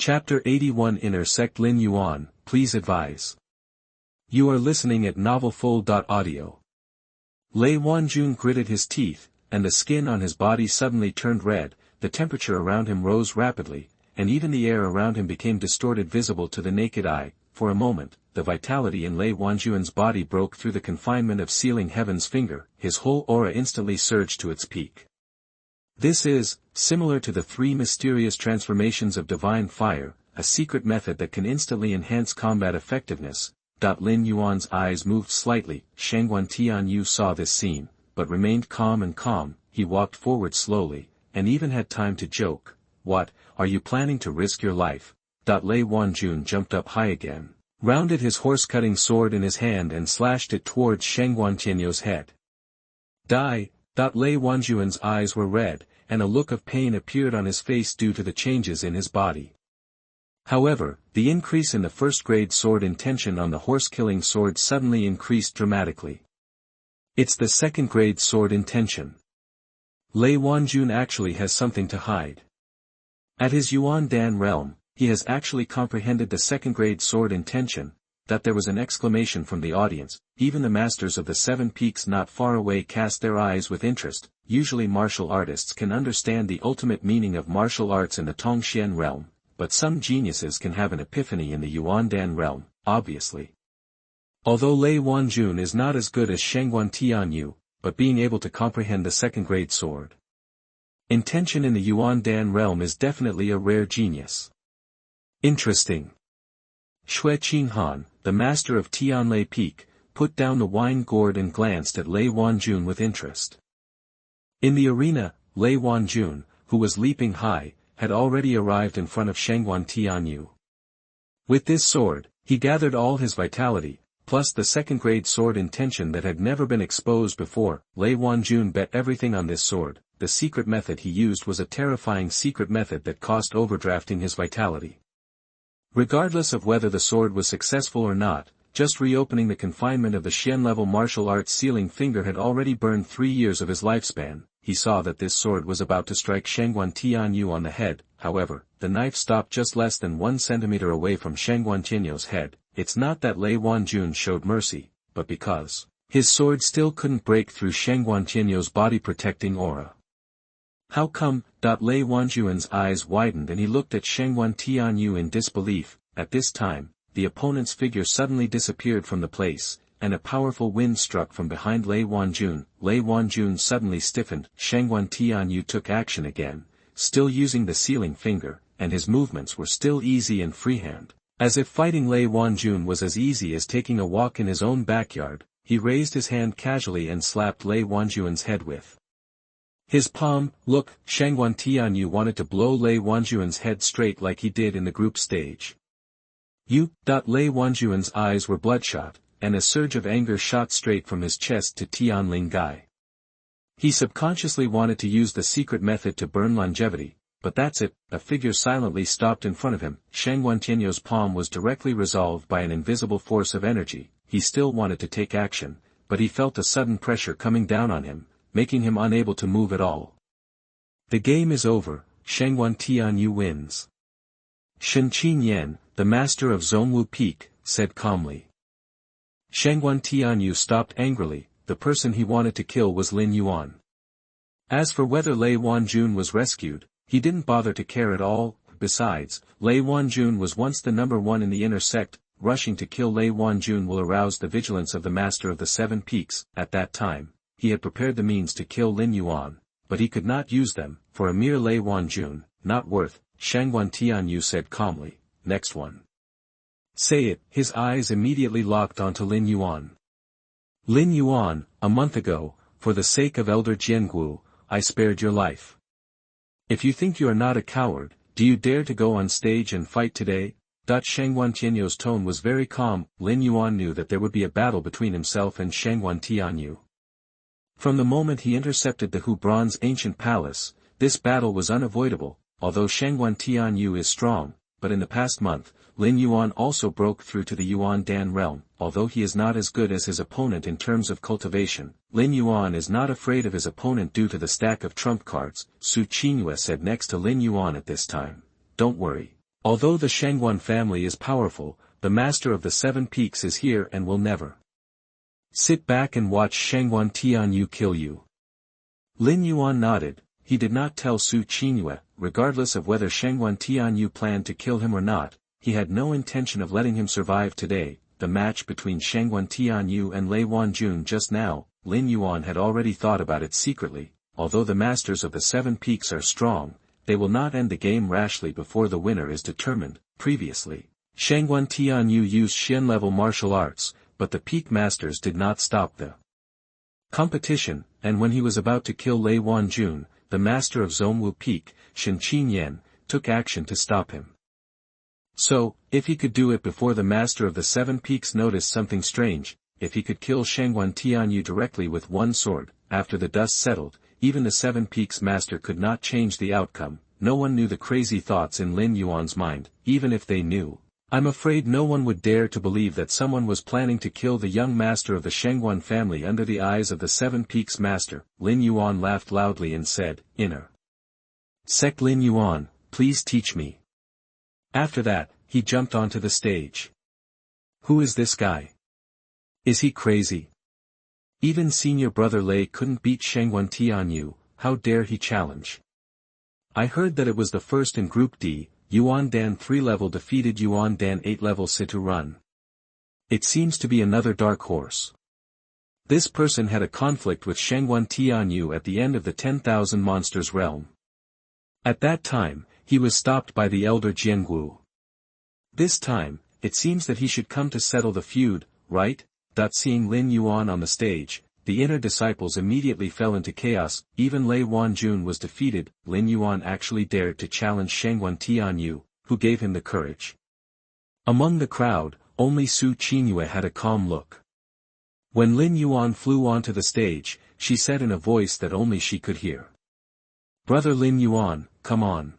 Chapter 81 Inner Sect Lin Yuan, please advise. You are listening at novelfull.audio. Lei Yuan gritted his teeth, and the skin on his body suddenly turned red, the temperature around him rose rapidly, and even the air around him became distorted, visible to the naked eye. For a moment, the vitality in Lei Yuan's body broke through the confinement of sealing heaven's finger, his whole aura instantly surged to its peak. This is, similar to the three mysterious transformations of divine fire, a secret method that can instantly enhance combat effectiveness. Lin Yuan's eyes moved slightly. Shangguan Tianyou saw this scene, but remained calm. He walked forward slowly, and even had time to joke. What, are you planning to risk your life? Lei Yuan jumped up high again, rounded his horse-cutting sword in his hand and slashed it towards Shangguan Tianyou's head. Die! Lei Yuan's eyes were red, and a look of pain appeared on his face due to the changes in his body. However, the increase in the first-grade sword intention on the horse-killing sword suddenly increased dramatically. It's the second-grade sword intention. Lei Yuan actually has something to hide. At his Yuan realm, he has actually comprehended the second-grade sword intention. That there was an exclamation from the audience. Even the masters of the Seven Peaks not far away cast their eyes with interest. Usually martial artists can understand the ultimate meaning of martial arts in the Tongxian realm, but some geniuses can have an epiphany in the Yuan realm, obviously. Although Lei Yuan is not as good as Shangguan Tianyou, but being able to comprehend the second-grade sword intention in the Yuan realm is definitely a rare genius. Interesting. Shui Qinghan, the master of Tianlei Peak, put down the wine gourd and glanced at Lei Yuan with interest. In the arena, Lei Yuan, who was leaping high, had already arrived in front of Shangguan Tianyou. With this sword, he gathered all his vitality, plus the second-grade sword intention that had never been exposed before. Lei Yuan bet everything on this sword. The secret method he used was a terrifying secret method that cost overdrafting his vitality. Regardless of whether the sword was successful or not, just reopening the confinement of the Xian-level martial arts sealing finger had already burned 3 years of his lifespan. He saw that this sword was about to strike Shangguan Tianyou on the head. However, the knife stopped just less than 1 centimeter away from Shangguan Tianyou's head. It's not that Lei Yuan showed mercy, but because his sword still couldn't break through Shangguan Tianyou's body-protecting aura. How come? Lei Yuan's eyes widened and he looked at Shangguan Tianyou in disbelief. At this time, the opponent's figure suddenly disappeared from the place, and a powerful wind struck from behind Lei Yuan. Lei Yuan suddenly stiffened. Shangguan Tianyou took action again, still using the sealing finger, and his movements were still easy and freehand. As if fighting Lei Yuan was as easy as taking a walk in his own backyard, he raised his hand casually and slapped Lei Yuan's head with his palm. Look, Shangguan Tianyou wanted to blow Lei Yuan's head straight like he did in the group stage. Lei Yuan's eyes were bloodshot, and a surge of anger shot straight from his chest to Tianlei Gai. He subconsciously wanted to use the secret method to burn longevity, but that's it. A figure silently stopped in front of him. Shangguan Tianyou's palm was directly resolved by an invisible force of energy. He still wanted to take action, but he felt a sudden pressure coming down on him, making him unable to move at all. The game is over. Shangguan Tianyou wins. Shen Qingyan, the master of Zhongwu Peak, said calmly. Shangguan Tianyou stopped angrily. The person he wanted to kill was Lin Yuan. As for whether Lei Yuan was rescued, he didn't bother to care at all. Besides, Lei Yuan was once the number 1 in the Inner Sect. Rushing to kill Lei Yuan will arouse the vigilance of the Master of the Seven Peaks. At that time, he had prepared the means to kill Lin Yuan, but he could not use them. For a mere Lei Yuan, not worth. Shangguan Tianyou said calmly. Next one. Say it. His eyes immediately locked onto Lin Yuan. Lin Yuan, a month ago, for the sake of Elder Jianguo, I spared your life. If you think you are not a coward, do you dare to go on stage and fight today? Shangguan Tianyou's tone was very calm. Lin Yuan knew that there would be a battle between himself and Shangguan Tianyou. From the moment he intercepted the Hu Bronze ancient palace, this battle was unavoidable. Although Shangguan Tianyou is strong, but in the past month, Lin Yuan also broke through to the Yuan realm. Although he is not as good as his opponent in terms of cultivation, Lin Yuan is not afraid of his opponent due to the stack of trump cards. Su Qingyue said next to Lin Yuan at this time. Don't worry. Although the Shangguan family is powerful, the master of the seven peaks is here and will never sit back and watch Shangguan Tianyou kill you. Lin Yuan nodded. He did not tell Hu Jiuxing, regardless of whether Shangguan Tianyou planned to kill him or not, he had no intention of letting him survive today. The match between Shangguan Tianyou and Lei Yuan just now, Lin Yuan had already thought about it secretly. Although the masters of the seven peaks are strong, they will not end the game rashly before the winner is determined. Previously, Shangguan Tianyou used Xian-level martial arts, but the peak masters did not stop the competition, and when he was about to kill Lei Yuan, the master of Zhongwu Peak, Shen Qinyan, took action to stop him. So, if he could do it before the master of the seven peaks noticed something strange, if he could kill Shangguan Tianyou directly with one sword, after the dust settled, even the seven peaks master could not change the outcome. No one knew the crazy thoughts in Lin Yuan's mind. Even if they knew, I'm afraid no one would dare to believe that someone was planning to kill the young master of the Shangguan family under the eyes of the seven peaks master. Lin Yuan laughed loudly and said, Inner Sect Lin Yuan, please teach me. After that, he jumped onto the stage. Who is this guy? Is he crazy? Even senior brother Lei couldn't beat Shangguan Tianyou, how dare he challenge? I heard that it was the first in Group D, Yuan Dan 3-level defeated Yuan Dan 8-level Situ Run. It seems to be another dark horse. This person had a conflict with Shangguan Tianyou at the end of the 10,000 Monsters realm. At that time, he was stopped by the elder Jiangu. This time, it seems that he should come to settle the feud, right? Seeing Lin Yuan on the stage, the inner disciples immediately fell into chaos. Even Lei Yuan was defeated. Lin Yuan actually dared to challenge Shangguan Tianyou, who gave him the courage. Among the crowd, only Hu Jiuxing had a calm look. When Lin Yuan flew onto the stage, she said in a voice that only she could hear. Brother Lin Yuan, come on.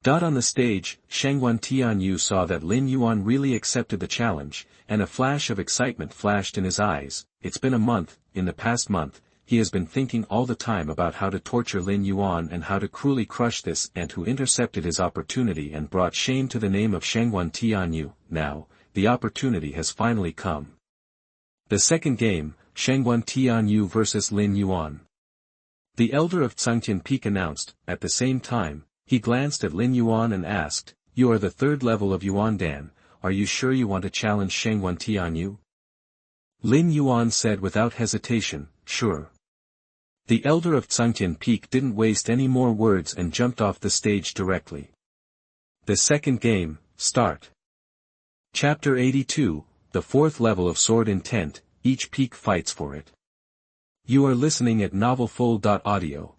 On the stage, Shangguan Tianyou saw that Lin Yuan really accepted the challenge, and a flash of excitement flashed in his eyes. It's been a month. In the past month, he has been thinking all the time about how to torture Lin Yuan and how to cruelly crush this ant who intercepted his opportunity and brought shame to the name of Shangguan Tianyou. Now, the opportunity has finally come. The second game, Shangguan Tianyou vs Lin Yuan. The elder of Zhangtian Peak announced. At the same time, he glanced at Lin Yuan and asked, You are the third level of Yuan Dan, are you sure you want to challenge Shangguan Tianyou? Lin Yuan said without hesitation, Sure. The elder of Zhangtian Peak didn't waste any more words and jumped off the stage directly. The second game, start. Chapter 82, the fourth level of Sword Intent, each peak fights for it. You are listening at NovelFull.audio.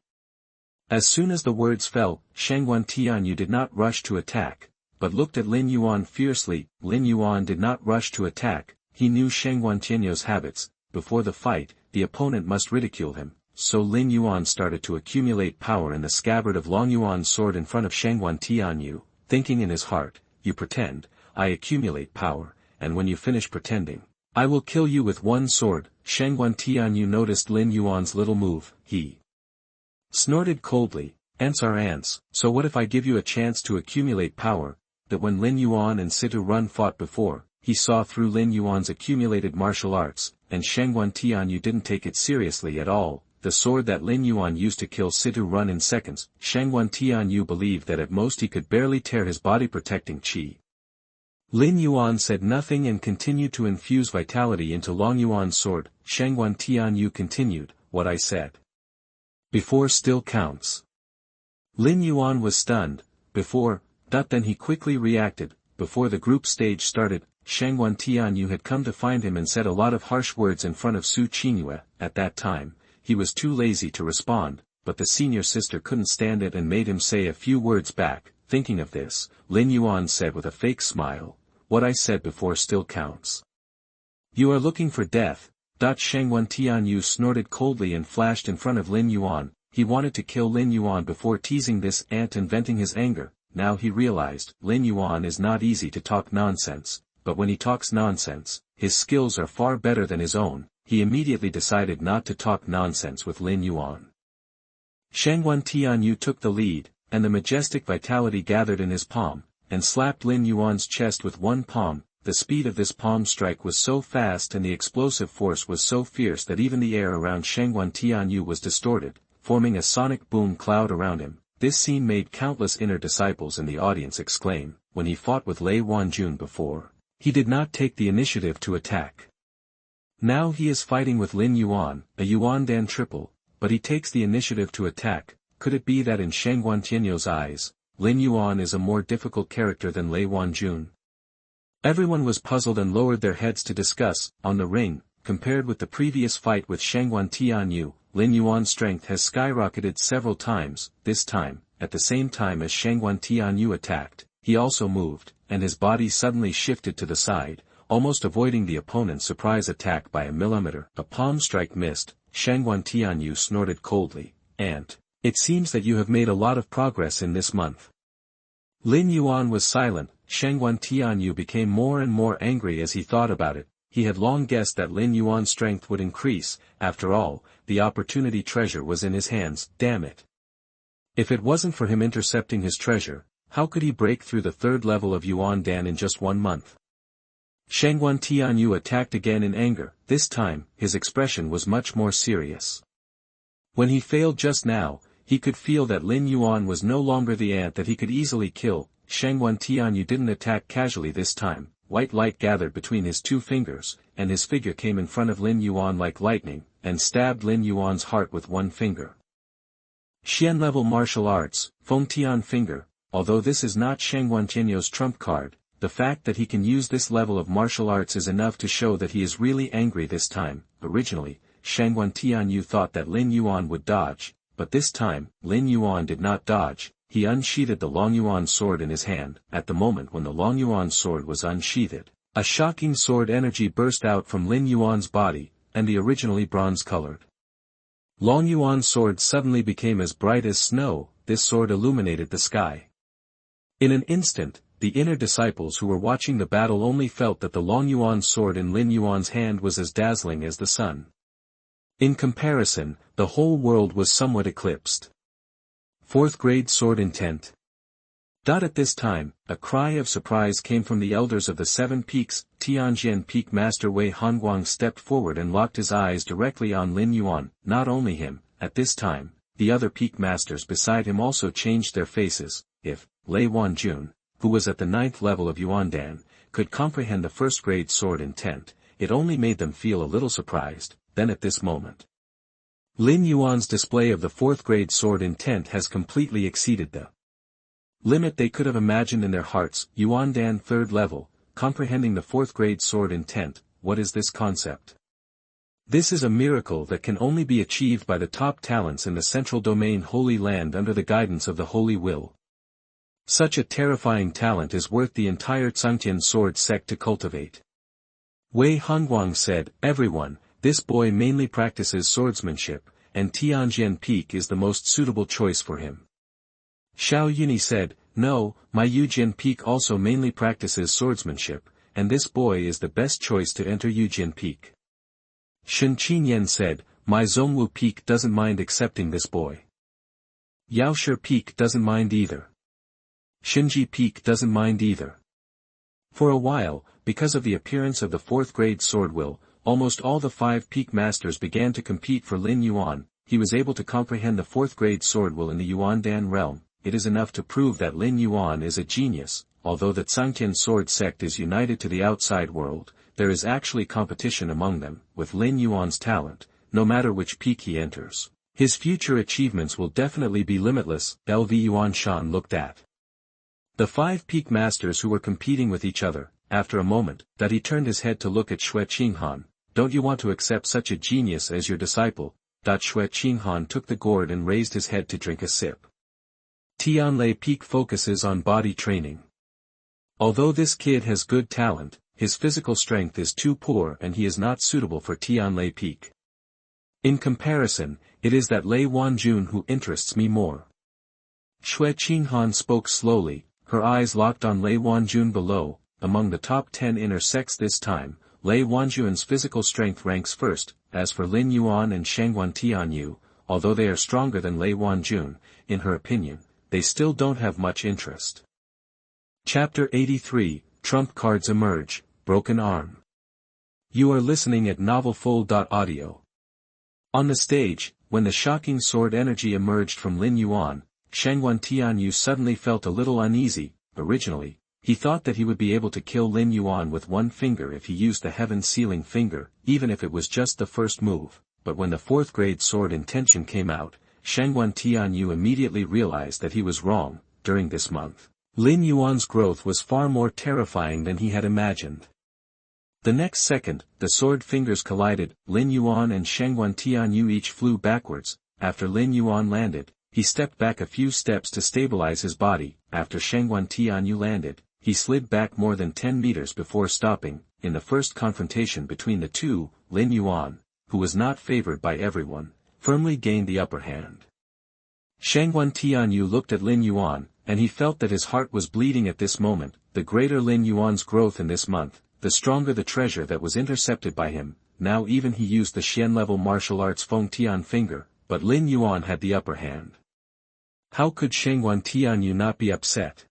As soon as the words fell, Shangguan Tianyou did not rush to attack, but looked at Lin Yuan fiercely. Lin Yuan did not rush to attack, he knew Shangguan Tianyou's habits. Before the fight, the opponent must ridicule him, so Lin Yuan started to accumulate power in the scabbard of Long Yuan's sword in front of Shangguan Tianyou, thinking in his heart, You pretend, I accumulate power, and when you finish pretending, I will kill you with one sword. Shangguan Tianyou noticed Lin Yuan's little move. He snorted coldly, Ants are ants, so what if I give you a chance to accumulate power? That when Lin Yuan and Situ Run fought before, he saw through Lin Yuan's accumulated martial arts, and Shangguan Tianyou didn't take it seriously at all. The sword that Lin Yuan used to kill Situ Run in seconds, Shangguan Tianyou believed that at most he could barely tear his body protecting chi. Lin Yuan said nothing and continued to infuse vitality into Long Yuan's sword. Shangguan Tianyou continued, What I said before still counts. Lin Yuan was stunned. Before, then he quickly reacted. Before the group stage started, Shangguan Tianyou had come to find him and said a lot of harsh words in front of Hu Jiuxing. At that time, he was too lazy to respond, but the senior sister couldn't stand it and made him say a few words back. Thinking of this, Lin Yuan said with a fake smile, What I said before still counts. You are looking for death. Shangguan Tianyou snorted coldly and flashed in front of Lin Yuan. He wanted to kill Lin Yuan before teasing this ant and venting his anger. Now he realized, Lin Yuan is not easy to talk nonsense, but when he talks nonsense, his skills are far better than his own. He immediately decided not to talk nonsense with Lin Yuan. Shangguan Tianyou took the lead, and the majestic vitality gathered in his palm. and slapped Lin Yuan's chest with one palm. The speed of this palm strike was so fast and the explosive force was so fierce that even the air around Shangguan Tianyou was distorted, forming a sonic boom cloud around him. This scene made countless inner disciples in the audience exclaim, when he fought with Lei Yuan before, he did not take the initiative to attack. Now he is fighting with Lin Yuan, a Yuandan triple, but he takes the initiative to attack. Could it be that in Shangguan Tianyou's eyes, Lin Yuan is a more difficult character than Lei Yuan? Everyone was puzzled and lowered their heads to discuss. On the ring, compared with the previous fight with Shangguan Tianyou, Lin Yuan's strength has skyrocketed several times. This time, at the same time as Shangguan Tianyou attacked, he also moved, and his body suddenly shifted to the side, almost avoiding the opponent's surprise attack by a millimeter. A palm strike missed. Shangguan Tianyou snorted coldly, and, "It seems that you have made a lot of progress in this month." Lin Yuan was silent. Shangguan Tianyou became more and more angry as he thought about it. He had long guessed that Lin Yuan's strength would increase. After all, the opportunity treasure was in his hands. Damn it. If it wasn't for him intercepting his treasure, how could he break through the third level of Yuandan in just 1 month? Shangguan Tianyou attacked again in anger. This time, his expression was much more serious. When he failed just now, he could feel that Lin Yuan was no longer the ant that he could easily kill. Shangguan Tianyou didn't attack casually this time. White light gathered between his 2 fingers, and his figure came in front of Lin Yuan like lightning, and stabbed Lin Yuan's heart with 1 finger. Xian-level martial arts, Feng Tian finger. Although this is not Shangguan Tianyou's trump card, the fact that he can use this level of martial arts is enough to show that he is really angry this time. Originally, Shangguan Tianyou thought that Lin Yuan would dodge, but this time, Lin Yuan did not dodge. He unsheathed the Long Yuan sword in his hand. At the moment when the Long Yuan sword was unsheathed, a shocking sword energy burst out from Lin Yuan's body, and the originally bronze-colored Long Yuan sword suddenly became as bright as snow. This sword illuminated the sky. In an instant, the inner disciples who were watching the battle only felt that the Long Yuan sword in Lin Yuan's hand was as dazzling as the sun. In comparison, the whole world was somewhat eclipsed. 4th grade sword intent. At this time, a cry of surprise came from the elders of the 7 peaks. Tianjian Peak Master Wei Hongguang stepped forward and locked his eyes directly on Lin Yuan. Not only him, at this time, the other peak masters beside him also changed their faces. If Lei Yuan, who was at the 9th level of Yuandan, could comprehend the 1st grade sword intent, it only made them feel a little surprised. Then at this moment, Lin Yuan's display of the 4th grade sword intent has completely exceeded the limit they could have imagined in their hearts. Yuandan 3rd level, comprehending the 4th grade sword intent. What is this concept? This is a miracle that can only be achieved by the top talents in the central domain Holy Land under the guidance of the Holy Will. Such a terrifying talent is worth the entire Tsangtian sword sect to cultivate. Wei Hongguang said, "Everyone, this boy mainly practices swordsmanship, and Tianjian Peak is the most suitable choice for him." Xiao Yuni said, "No, my Yujian Peak also mainly practices swordsmanship, and this boy is the best choice to enter Yujian Peak." Shen Qinyan said, "My Zhongwu Peak doesn't mind accepting this boy. Yaoshi Peak doesn't mind either. Shinji Peak doesn't mind either." For a while, because of the appearance of the 4th grade sword will, almost all the 5 peak masters began to compete for Lin Yuan. He was able to comprehend the 4th grade sword will in the Yuandan realm. It is enough to prove that Lin Yuan is a genius. Although the Tsangtian sword sect is united to the outside world, there is actually competition among them. With Lin Yuan's talent, no matter which peak he enters, his future achievements will definitely be limitless. Lv Yuan Shan looked at the 5 peak masters who were competing with each other. After a moment, that he turned his head to look at Xue Qinghan. "Don't you want to accept such a genius as your disciple?" Xue Qinghan took the gourd and raised his head to drink a sip. Tianlei Peak focuses on body training. Although this kid has good talent, his physical strength is too poor and he is not suitable for Tianlei Peak. In comparison, it is that Lei Yuan who interests me more. Xue Qinghan spoke slowly, her eyes locked on Lei Yuan below. Among the top 10 inner sects this time, Lei Yuan's physical strength ranks first. As for Lin Yuan and Shangguan Tianyou, although they are stronger than Lei Yuan, in her opinion, they still don't have much interest. Chapter 83, Trump Cards Emerge, Broken Arm. You are listening at NovelFull.audio. On the stage, when the shocking sword energy emerged from Lin Yuan, Shangguan Tianyou suddenly felt a little uneasy. Originally, he thought that he would be able to kill Lin Yuan with one finger if he used the heaven-sealing finger, even if it was just the first move, but when the fourth-grade sword intention came out, Shangguan Tianyou immediately realized that he was wrong. During this month, Lin Yuan's growth was far more terrifying than he had imagined. The next second, the sword fingers collided. Lin Yuan and Shangguan Tianyou each flew backwards. After Lin Yuan landed, he stepped back a few steps to stabilize his body. After Shangguan Tianyou landed, he slid back more than 10 meters before stopping. In the first confrontation between the two, Lin Yuan, who was not favored by everyone, firmly gained the upper hand. Shangguan Tianyou looked at Lin Yuan, and he felt that his heart was bleeding at this moment. The greater Lin Yuan's growth in this month, the stronger the treasure that was intercepted by him. Now even he used the Xian-level martial arts Feng Tian finger, but Lin Yuan had the upper hand. How could Shangguan Tianyou not be upset?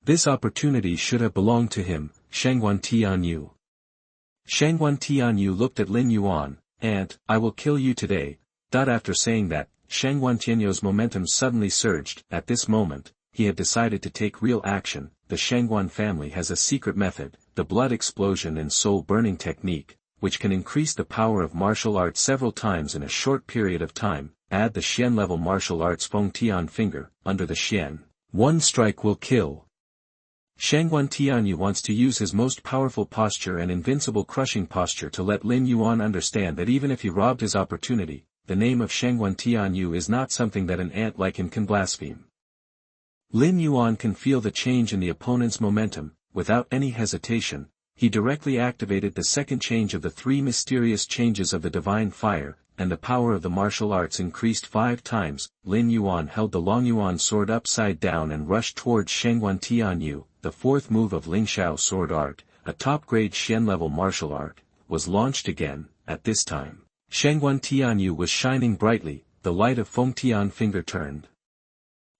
This opportunity should have belonged to him, Shangguan Tianyou. Shangguan Tianyou looked at Lin Yuan, and, I will kill you today. After saying that, Shangguan Tianyou's momentum suddenly surged. At this moment, he had decided to take real action. The Shangguan family has a secret method, the blood explosion and soul burning technique, which can increase the power of martial arts several times in a short period of time. Add the Xian-level martial arts Feng Tian finger, under the Xian. One strike will kill. Shangguan Tianyou wants to use his most powerful posture and invincible crushing posture to let Lin Yuan understand that even if he robbed his opportunity, the name of Shangguan Tianyou is not something that an ant like him can blaspheme. Lin Yuan can feel the change in the opponent's momentum. Without any hesitation, he directly activated the second change of the three mysterious changes of the divine fire, and the power of the martial arts increased 5 times. Lin Yuan held the Long Yuan sword upside down and rushed towards Shangguan Tianyou. The fourth move of Ling Xiao sword art, a top-grade Xian-level martial art, was launched again. At this time, Shangguan Tianyou was shining brightly. The light of Feng Tian finger turned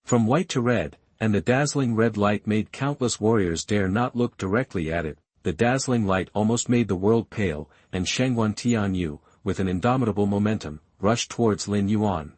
from white to red, and the dazzling red light made countless warriors dare not look directly at it. The dazzling light almost made the world pale, and Shangguan Tianyou, with an indomitable momentum, rushed towards Lin Yuan.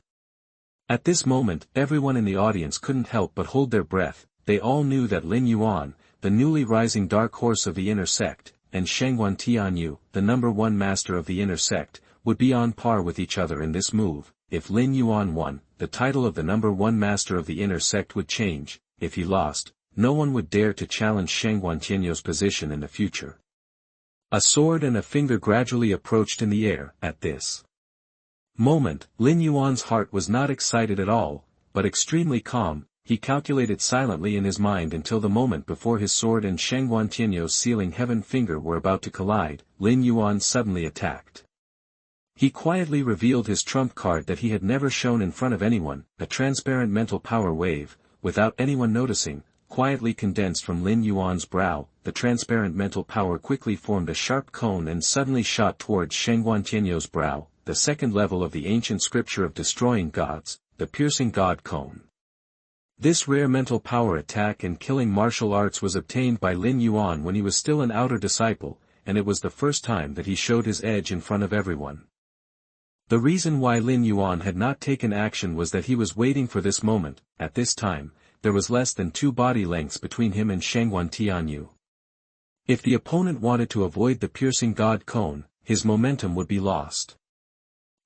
At this moment, everyone in the audience couldn't help but hold their breath. They all knew that Lin Yuan, the newly rising dark horse of the Inner Sect, and Shangguan Tianyou, the #1 master of the Inner Sect, would be on par with each other in this move. If Lin Yuan won, the title of the #1 master of the Inner Sect would change. If he lost, no one would dare to challenge Shangguan Tianyou's position in the future. A sword and a finger gradually approached in the air. At this moment, Lin Yuan's heart was not excited at all, but extremely calm. He calculated silently in his mind until the moment before his sword and Shangguan Tianyou's sealing heaven finger were about to collide. Lin Yuan suddenly attacked. He quietly revealed his trump card that he had never shown in front of anyone, a transparent mental power wave, without anyone noticing, quietly condensed from Lin Yuan's brow. The transparent mental power quickly formed a sharp cone and suddenly shot towards Shangguan Tianyou's brow, the second level of the ancient scripture of destroying gods, the piercing god cone. This rare mental power attack and killing martial arts was obtained by Lin Yuan when he was still an outer disciple, and it was the first time that he showed his edge in front of everyone. The reason why Lin Yuan had not taken action was that he was waiting for this moment. At this time, there was less than 2 body lengths between him and Shangguan Tianyou. If the opponent wanted to avoid the piercing god cone, his momentum would be lost.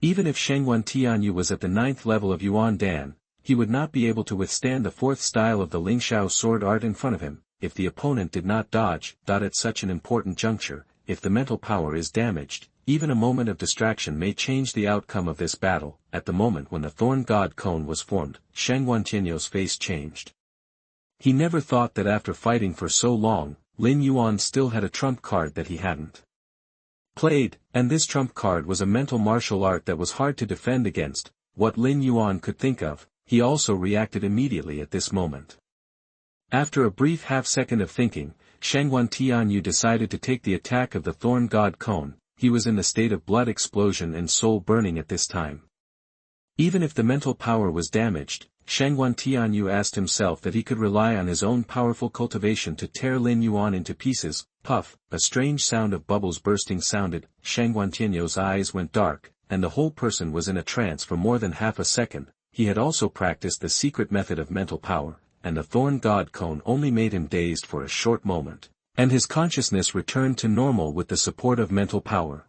Even if Shangguan Tianyou was at the 9th level of Yuan Dan, he would not be able to withstand the 4th style of the Ling Xiao sword art in front of him, if the opponent did not dodge. At such an important juncture, if the mental power is damaged, even a moment of distraction may change the outcome of this battle. At the moment when the Thorn God Cone was formed, Shangguan Tianyou's face changed. He never thought that after fighting for so long, Lin Yuan still had a trump card that he hadn't played, and this trump card was a mental martial art that was hard to defend against. What Lin Yuan could think of, he also reacted immediately at this moment. After a brief half-second of thinking, Shangguan Tianyou decided to take the attack of the Thorn God Cone. He was in the state of blood explosion and soul burning at this time. Even if the mental power was damaged, Shangguan Tianyou asked himself that he could rely on his own powerful cultivation to tear Lin Yuan into pieces. Puff, a strange sound of bubbles bursting sounded, Shangguan Tianyou's eyes went dark, and the whole person was in a trance for more than half a second. He had also practiced the secret method of mental power, and the thorn god cone only made him dazed for a short moment, and his consciousness returned to normal with the support of mental power.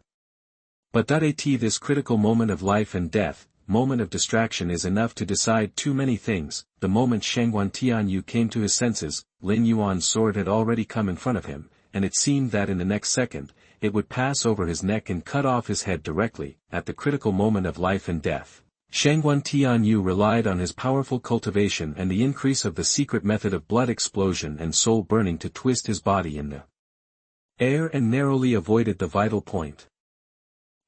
But at this critical moment of life and death, moment of distraction is enough to decide too many things. The moment Shangguan Tianyou came to his senses, Lin Yuan's sword had already come in front of him, and it seemed that in the next second, it would pass over his neck and cut off his head directly. At the critical moment of life and death, Shangguan Tianyou relied on his powerful cultivation and the increase of the secret method of blood explosion and soul burning to twist his body in the air and narrowly avoided the vital point.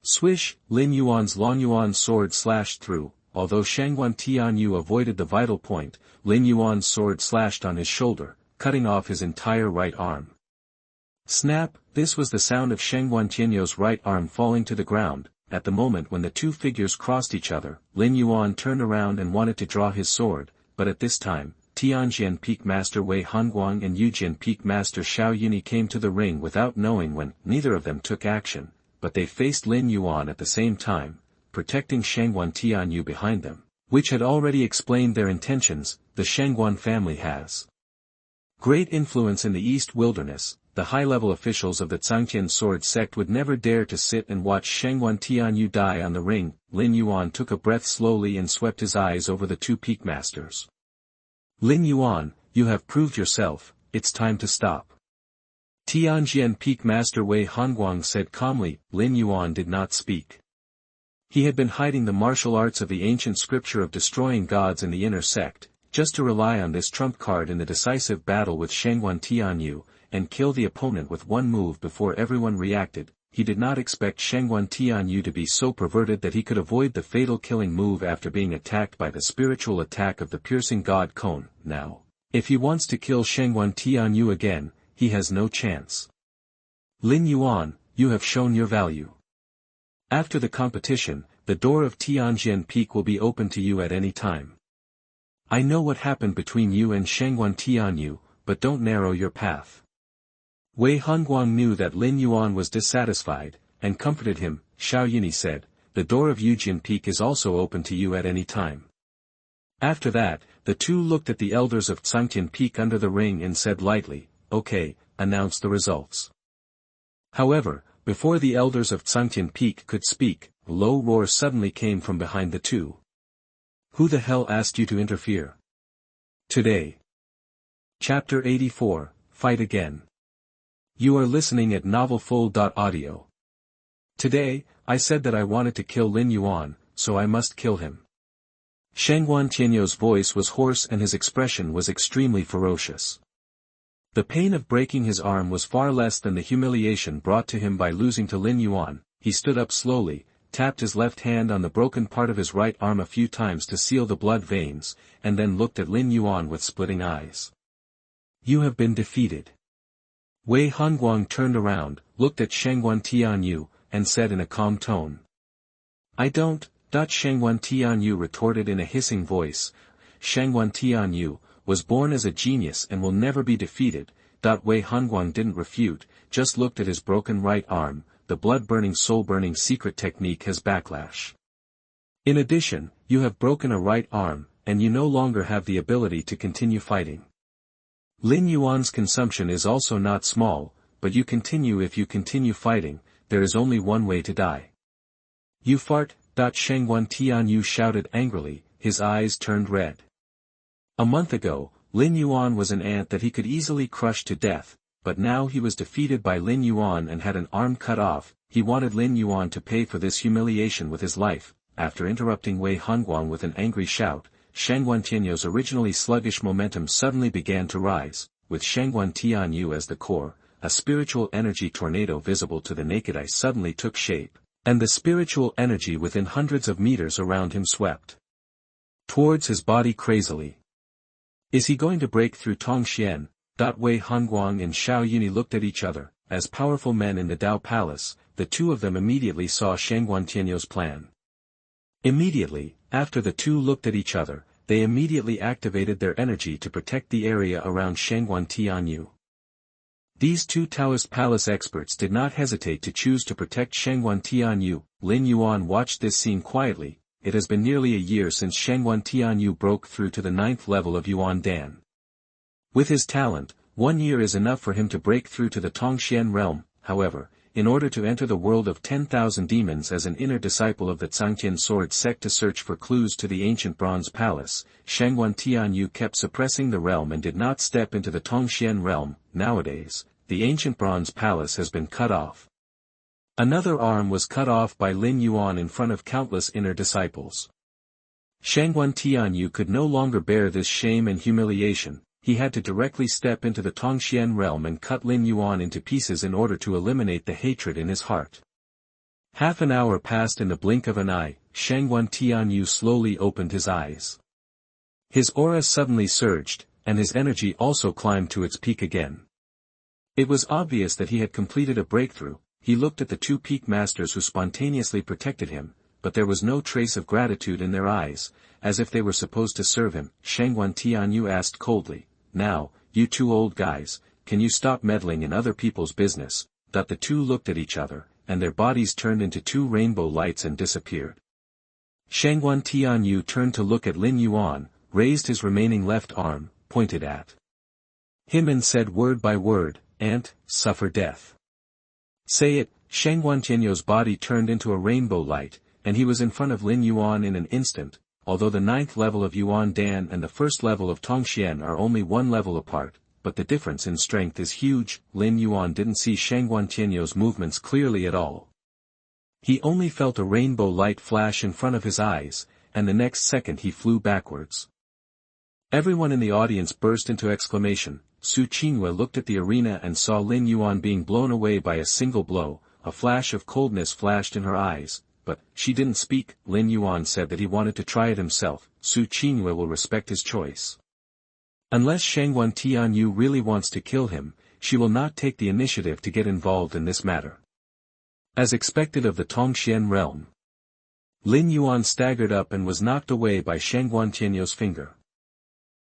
Swish, Lin Yuan's Long Yuan sword slashed through. Although Shangguan Tianyou avoided the vital point, Lin Yuan's sword slashed on his shoulder, cutting off his entire right arm. Snap, this was the sound of Shangguan Tianyou's right arm falling to the ground. At the moment when the two figures crossed each other, Lin Yuan turned around and wanted to draw his sword, but at this time, Tianjian Peak Master Wei Hanguang and Yujian Peak Master Xiao Yuni came to the ring without knowing when. Neither of them took action, but they faced Lin Yuan at the same time, protecting Shangguan Tianyou behind them, which had already explained their intentions. The Shangguan family has great influence in the East Wilderness. The high-level officials of the Zhangtian sword sect would never dare to sit and watch Shangguan Tianyou die on the ring. Lin Yuan took a breath slowly and swept his eyes over the two peak masters. Lin Yuan, you have proved yourself, it's time to stop. Tianjian Peak Master Wei Hanguang said calmly. Lin Yuan did not speak. He had been hiding the martial arts of the ancient scripture of destroying gods in the inner sect, just to rely on this trump card in the decisive battle with Shangguan Tianyou, and kill the opponent with one move before everyone reacted. He did not expect Shangguan Tianyou to be so perverted that he could avoid the fatal killing move after being attacked by the spiritual attack of the piercing god cone. Now, if he wants to kill Shangguan Tianyou again, he has no chance. Lin Yuan, you have shown your value. After the competition, the door of Tianjian Peak will be open to you at any time. I know what happened between you and Shangguan Tianyou, but don't narrow your path. Wei Hanguang knew that Lin Yuan was dissatisfied, and comforted him. Xiao Yuni said, the door of Yujian Peak is also open to you at any time. After that, the two looked at the elders of Zhangtian Peak under the ring and said lightly, okay, announce the results. However, before the elders of Zhangtian Peak could speak, a low roar suddenly came from behind the two. Who the hell asked you to interfere? Today. Chapter 84, Fight Again. You are listening at NovelFull.audio. Today, I said that I wanted to kill Lin Yuan, so I must kill him. Shangguan Tianyou's voice was hoarse and his expression was extremely ferocious. The pain of breaking his arm was far less than the humiliation brought to him by losing to Lin Yuan. He stood up slowly, tapped his left hand on the broken part of his right arm a few times to seal the blood veins, and then looked at Lin Yuan with splitting eyes. You have been defeated. Wei Hanguang turned around, looked at Shangguan Tianyou, and said in a calm tone. I don't. Shangguan Tianyou retorted in a hissing voice. Shangguan Tianyou was born as a genius and will never be defeated. Wei Hanguang didn't refute, just looked at his broken right arm. The blood-burning soul-burning secret technique has backlash. In addition, you have broken a right arm, and you no longer have the ability to continue fighting. Lin Yuan's consumption is also not small, but you continue. If you continue fighting, there is only one way to die. You fart. Shangguan Tianyou shouted angrily, his eyes turned red. A month ago, Lin Yuan was an ant that he could easily crush to death, but now he was defeated by Lin Yuan and had an arm cut off. He wanted Lin Yuan to pay for this humiliation with his life. After interrupting Wei Hanguang with an angry shout, Shangguan Tianyou's originally sluggish momentum suddenly began to rise. With Shangguan Tianyou as the core, a spiritual energy tornado visible to the naked eye suddenly took shape, and the spiritual energy within hundreds of meters around him swept towards his body crazily. Is he going to break through Tongxian? Wei Hanguang and Xiao Yuni looked at each other. As powerful men in the Dao Palace, the two of them immediately saw Shangguan Tianyou's plan. Immediately, after the two looked at each other, they immediately activated their energy to protect the area around Shangguan Tianyou. These two Taoist palace experts did not hesitate to choose to protect Shangguan Tianyou. Lin Yuan watched this scene quietly. It has been nearly a year since Shangguan Tianyou broke through to the 9th level of Yuan Dan. With his talent, 1 year is enough for him to break through to the Tongxian realm. However, in order to enter the world of 10,000 demons as an inner disciple of the Zhangtian sword sect to search for clues to the ancient bronze palace, Shangguan Tianyou kept suppressing the realm and did not step into the Tongxian realm. Nowadays, the ancient bronze palace has been cut off. Another arm was cut off by Lin Yuan in front of countless inner disciples. Shangguan Tianyou could no longer bear this shame and humiliation. He had to directly step into the Tongxian realm and cut Lin Yuan into pieces in order to eliminate the hatred in his heart. Half an hour passed in the blink of an eye. Shangguan Tianyou slowly opened his eyes. His aura suddenly surged, and his energy also climbed to its peak again. It was obvious that he had completed a breakthrough. He looked at the two peak masters who spontaneously protected him, but there was no trace of gratitude in their eyes, as if they were supposed to serve him. Shangguan Tianyou asked coldly, "Now, you two old guys, can you stop meddling in other people's business?" The two looked at each other, and their bodies turned into two rainbow lights and disappeared. Shangguan Tianyou turned to look at Lin Yuan, raised his remaining left arm, pointed at him and said word by word, "Ant, suffer death." "Say it." Shangguan Tianyou's body turned into a rainbow light, and he was in front of Lin Yuan in an instant. Although the 9th level of Yuan Dan and the 1st level of Tongxian are only 1 level apart, but the difference in strength is huge. Lin Yuan didn't see Shangguan Tianyou's movements clearly at all. He only felt a rainbow light flash in front of his eyes, and the next second he flew backwards. Everyone in the audience burst into exclamation. Su Qingyue looked at the arena and saw Lin Yuan being blown away by a single blow. A flash of coldness flashed in her eyes. But, she didn't speak. Lin Yuan said that he wanted to try it himself. Su Qingyue will respect his choice. Unless Shangguan Tianyou really wants to kill him, she will not take the initiative to get involved in this matter. As expected of the Tongxian realm, Lin Yuan staggered up and was knocked away by Shangguan Tianyou's finger.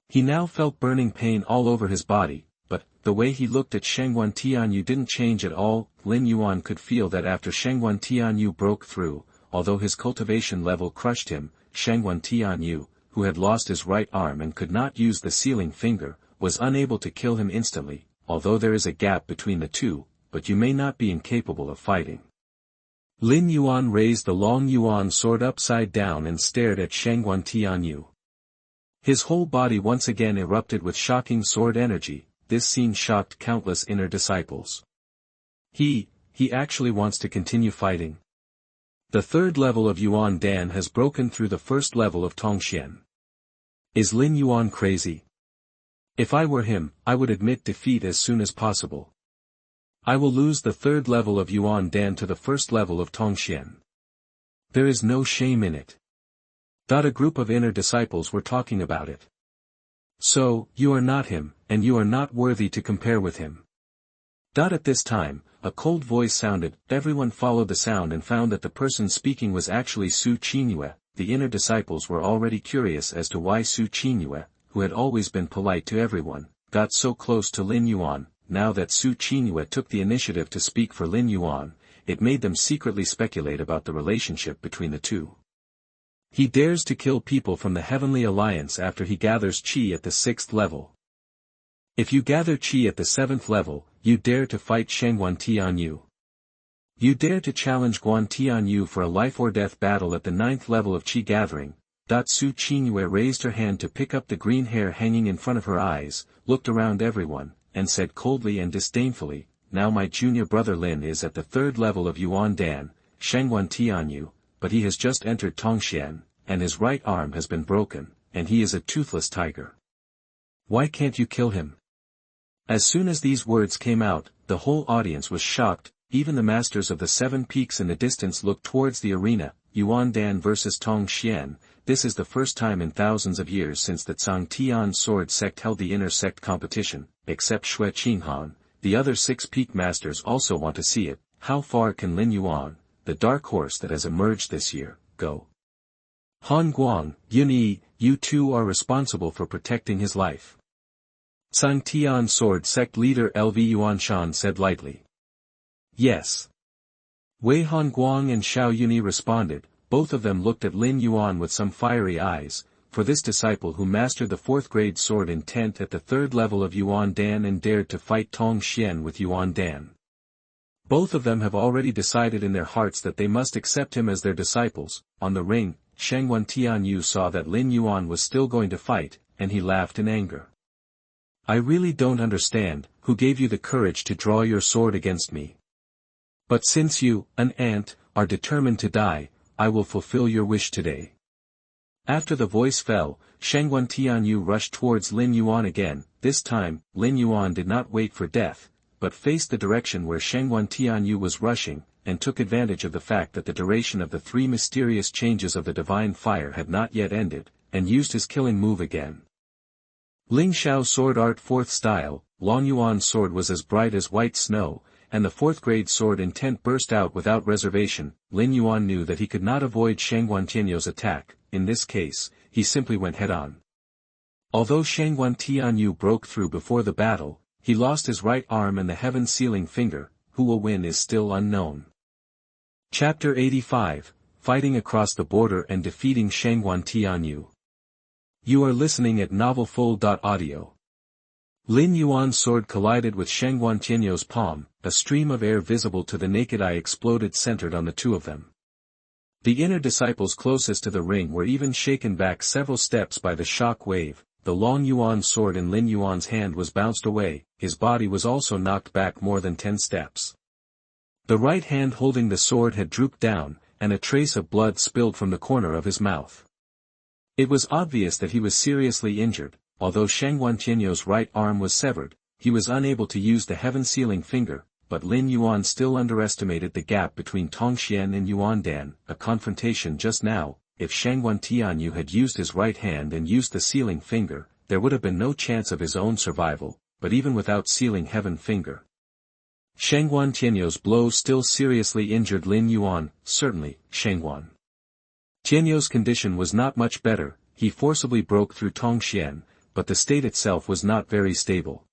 He now felt burning pain all over his body, but, the way he looked at Shangguan Tianyou didn't change at all. Lin Yuan could feel that after Shangguan Tianyou broke through, although his cultivation level crushed him, Shangguan Tianyou, who had lost his right arm and could not use the sealing finger, was unable to kill him instantly. Although there is a gap between the two, but you may not be incapable of fighting. Lin Yuan raised the long Yuan sword upside down and stared at Shangguan Tianyou. His whole body once again erupted with shocking sword energy. This scene shocked countless inner disciples. He actually wants to continue fighting. The 3rd level of Yuan Dan has broken through the 1st level of Tongxian. Is Lin Yuan crazy? If I were him, I would admit defeat as soon as possible. I will lose the 3rd level of Yuan Dan to the 1st level of Tongxian. There is no shame in it. A group of inner disciples were talking about it. So, you are not him, and you are not worthy to compare with him. At this time, a cold voice sounded. Everyone followed the sound and found that the person speaking was actually Su Qingyue. The inner disciples were already curious as to why Su Qingyue, who had always been polite to everyone, got so close to Lin Yuan. Now that Su Qingyue took the initiative to speak for Lin Yuan, it made them secretly speculate about the relationship between the two. He dares to kill people from the Heavenly Alliance after he gathers Qi at the 6th level. If you gather Qi at the 7th level, you dare to fight Shangguan Tianyou. You dare to challenge Guan Tianyou for a life-or-death battle at the 9th level of Qi gathering. Su Qingyue raised her hand to pick up the green hair hanging in front of her eyes, looked around everyone, and said coldly and disdainfully, "Now my junior brother Lin is at the 3rd level of Yuan Dan, Shangguan Tianyou, but he has just entered Tongxian, and his right arm has been broken, and he is a toothless tiger. Why can't you kill him?" As soon as these words came out, the whole audience was shocked. Even the masters of the 7 peaks in the distance looked towards the arena. Yuan Dan versus Tongxian. This is the first time in thousands of years since the Zhangtian sword sect held the inner sect competition. Except Xue Qinghan, the other 6 peak masters also want to see it. How far can Lin Yuan, the dark horse that has emerged this year, go? Han Guang, Yunyi, you two are responsible for protecting his life. Sun Tian Sword Sect leader Lei Yuan said lightly. Yes. Wei Han Guang and Xiao Yunyi responded. Both of them looked at Lin Yuan with some fiery eyes, for this disciple who mastered the 4th grade sword intent at the 3rd level of Yuan Dan and dared to fight Tong Xian with Yuan Dan. Both of them have already decided in their hearts that they must accept him as their disciples. On the ring, Shangguan Tianyou saw that Lin Yuan was still going to fight, and he laughed in anger. I really don't understand, who gave you the courage to draw your sword against me? But since you, an ant, are determined to die, I will fulfill your wish today. After the voice fell, Shangguan Tianyou rushed towards Lin Yuan again. This time, Lin Yuan did not wait for death, but faced the direction where Shangguan Tianyou was rushing, and took advantage of the fact that the duration of the 3 mysterious changes of the divine fire had not yet ended, and used his killing move again. Ling Xiao sword art 4th style, Long Yuan's sword was as bright as white snow, and the 4th grade sword intent burst out without reservation. Lin Yuan knew that he could not avoid Shangguan Tianyou's attack. In this case, he simply went head-on. Although Shangguan Tianyou broke through before the battle, he lost his right arm and the heaven-sealing finger. Who will win is still unknown. Chapter 85, Fighting Across the Border and Defeating Shangguan Tianyou. You are listening at NovelFull.audio. Lin Yuan's sword collided with Shangguan Tianyou's palm. A stream of air visible to the naked eye exploded centered on the two of them. The inner disciples closest to the ring were even shaken back several steps by the shock wave. The Long Yuan sword in Lin Yuan's hand was bounced away, his body was also knocked back more than 10 steps. The right hand holding the sword had drooped down, and a trace of blood spilled from the corner of his mouth. It was obvious that he was seriously injured. Although Shangguan Tianyou's right arm was severed, he was unable to use the heaven-sealing finger, but Lin Yuan still underestimated the gap between Tong Xian and Yuan Dan. A confrontation just now. If Shangguan Tianyou had used his right hand and used the sealing finger, there would have been no chance of his own survival, but even without sealing heaven finger, Shangguan Tianyou's blow still seriously injured Lin Yuan. Certainly, Shangguan Tianyou's condition was not much better. He forcibly broke through Tong Xian, but the state itself was not very stable.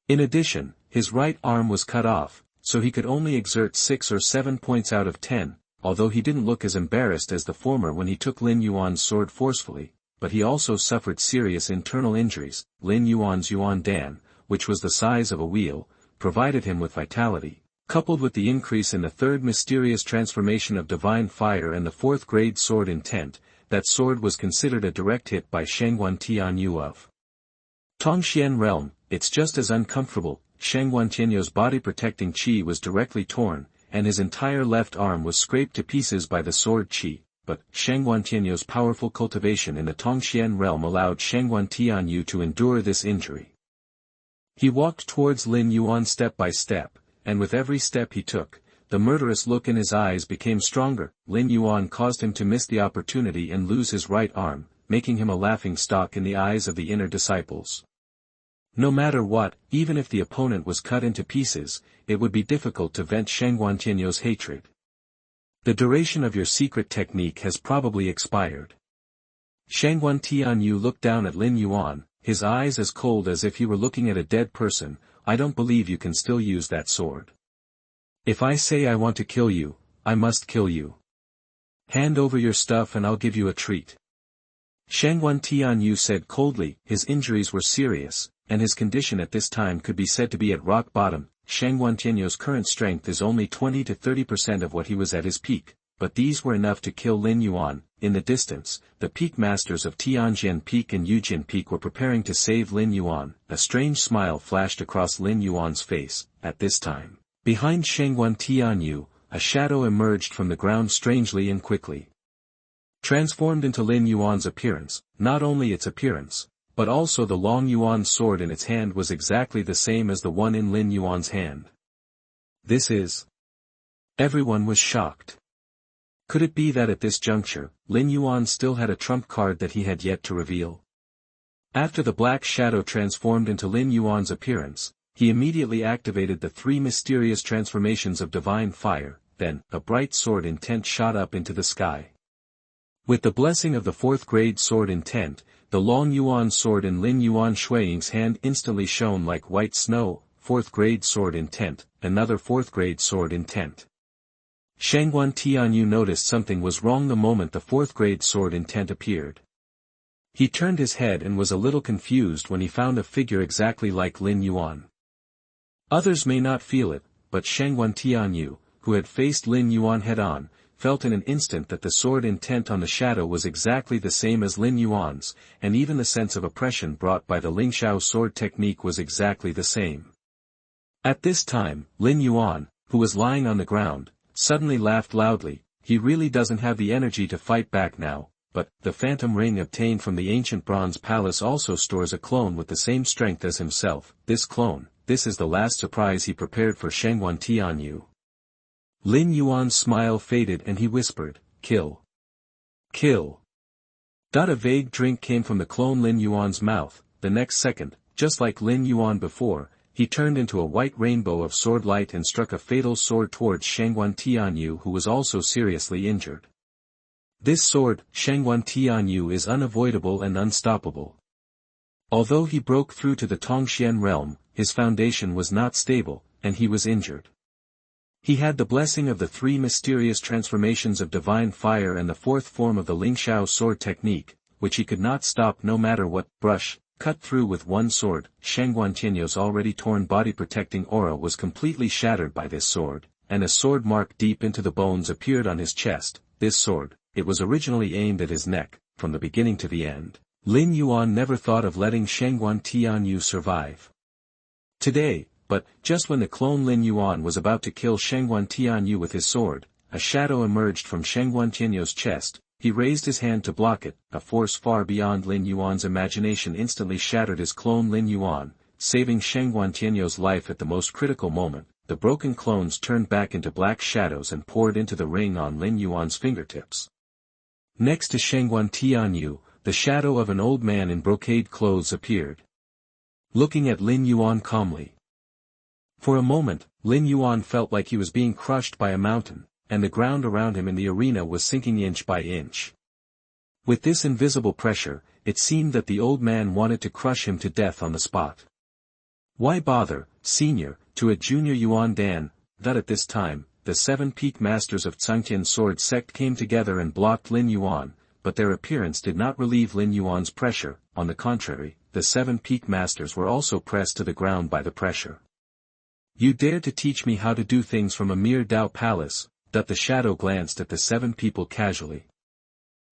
In addition, his right arm was cut off, so he could only exert 6 or 7 points out of 10, although he didn't look as embarrassed as the former when he took Lin Yuan's sword forcefully, but he also suffered serious internal injuries. Lin Yuan's Yuan Dan, which was the size of a wheel, provided him with vitality, coupled with the increase in the 3rd mysterious transformation of divine fire and the 4th grade sword intent. That sword was considered a direct hit by Shangguan Tianyou of Tongxian realm. It's just as uncomfortable. Shangguan Tianyou's body protecting chi was directly torn, and his entire left arm was scraped to pieces by the sword chi, but Shangguan Tianyou's powerful cultivation in the Tongxian realm allowed Shangguan Tianyou to endure this injury. He walked towards Lin Yuan step by step, and with every step he took, the murderous look in his eyes became stronger. Lin Yuan caused him to miss the opportunity and lose his right arm, making him a laughingstock in the eyes of the inner disciples. No matter what, even if the opponent was cut into pieces, it would be difficult to vent Shangguan Tianyou's hatred. The duration of your secret technique has probably expired. Shangguan Tianyou looked down at Lin Yuan, his eyes as cold as if he were looking at a dead person. I don't believe you can still use that sword. If I say I want to kill you, I must kill you. Hand over your stuff and I'll give you a treat. Shangguan Tianyou said coldly. His injuries were serious, and his condition at this time could be said to be at rock bottom. Shangguan Tianyou's current strength is only 20 to 30% of what he was at his peak, but these were enough to kill Lin Yuan. In the distance, the peak masters of Tianjian Peak and Yujin Peak were preparing to save Lin Yuan. A strange smile flashed across Lin Yuan's face. At this time, behind Shangguan Tianyou, a shadow emerged from the ground strangely and quickly. Transformed into Lin Yuan's appearance. Not only its appearance, but also the Long Yuan sword in its hand was exactly the same as the one in Lin Yuan's hand. This is... Everyone was shocked. Could it be that at this juncture, Lin Yuan still had a trump card that he had yet to reveal? After the black shadow transformed into Lin Yuan's appearance, he immediately activated the 3 mysterious transformations of divine fire. Then, a bright sword intent shot up into the sky. With the blessing of the fourth-grade sword intent, the Long Yuan sword in Lin Yuan Shuiying's hand instantly shone like white snow. Fourth-grade sword intent, another fourth-grade sword intent. Shangguan Tianyou noticed something was wrong the moment the fourth-grade sword intent appeared. He turned his head and was a little confused when he found a figure exactly like Lin Yuan. Others may not feel it, but Shangguan Tianyou, who had faced Lin Yuan head-on, felt in an instant that the sword intent on the shadow was exactly the same as Lin Yuan's, and even the sense of oppression brought by the Lingxiao sword technique was exactly the same. At this time, Lin Yuan, who was lying on the ground, suddenly laughed loudly. He really doesn't have the energy to fight back now, but the phantom ring obtained from the ancient bronze palace also stores a clone with the same strength as himself. This clone, this is the last surprise he prepared for Shangguan Tianyou. Lin Yuan's smile faded and he whispered, "Kill. Kill." A vague drink came from the clone Lin Yuan's mouth. The next second, just like Lin Yuan before, he turned into a white rainbow of sword light and struck a fatal sword towards Shangguan Tianyou, who was also seriously injured. This sword, Shangguan Tianyou, is unavoidable and unstoppable. Although he broke through to the Tongxian realm, his foundation was not stable, and he was injured. He had the blessing of the three mysterious transformations of divine fire and the fourth form of the Lingxiao sword technique, which he could not stop no matter what. Cut through with one sword. Shangguan Tianyou's already torn body-protecting aura was completely shattered by this sword, and a sword mark deep into the bones appeared on his chest. This sword, it was originally aimed at his neck, from the beginning to the end. Lin Yuan never thought of letting Shangguan Tianyou survive. Today, but just when the clone Lin Yuan was about to kill Shangguan Tianyou with his sword, a shadow emerged from Shangguan Tianyou's chest. He raised his hand to block it. A force far beyond Lin Yuan's imagination instantly shattered his clone Lin Yuan, saving Shangguan Tianyou's life at the most critical moment. The broken clones turned back into black shadows and poured into the ring on Lin Yuan's fingertips. Next to Shangguan Tianyou, the shadow of an old man in brocade clothes appeared, looking at Lin Yuan calmly. For a moment, Lin Yuan felt like he was being crushed by a mountain, and the ground around him in the arena was sinking inch by inch. With this invisible pressure, it seemed that the old man wanted to crush him to death on the spot. Why bother, senior, to a junior Yuan Dan? That at this time, the 7 peak masters of Zhangtian sword sect came together and blocked Lin Yuan, but their appearance did not relieve Lin Yuan's pressure. On the contrary, the 7 peak masters were also pressed to the ground by the pressure. You dare to teach me how to do things from a mere Dao palace? The shadow glanced at the 7 people casually.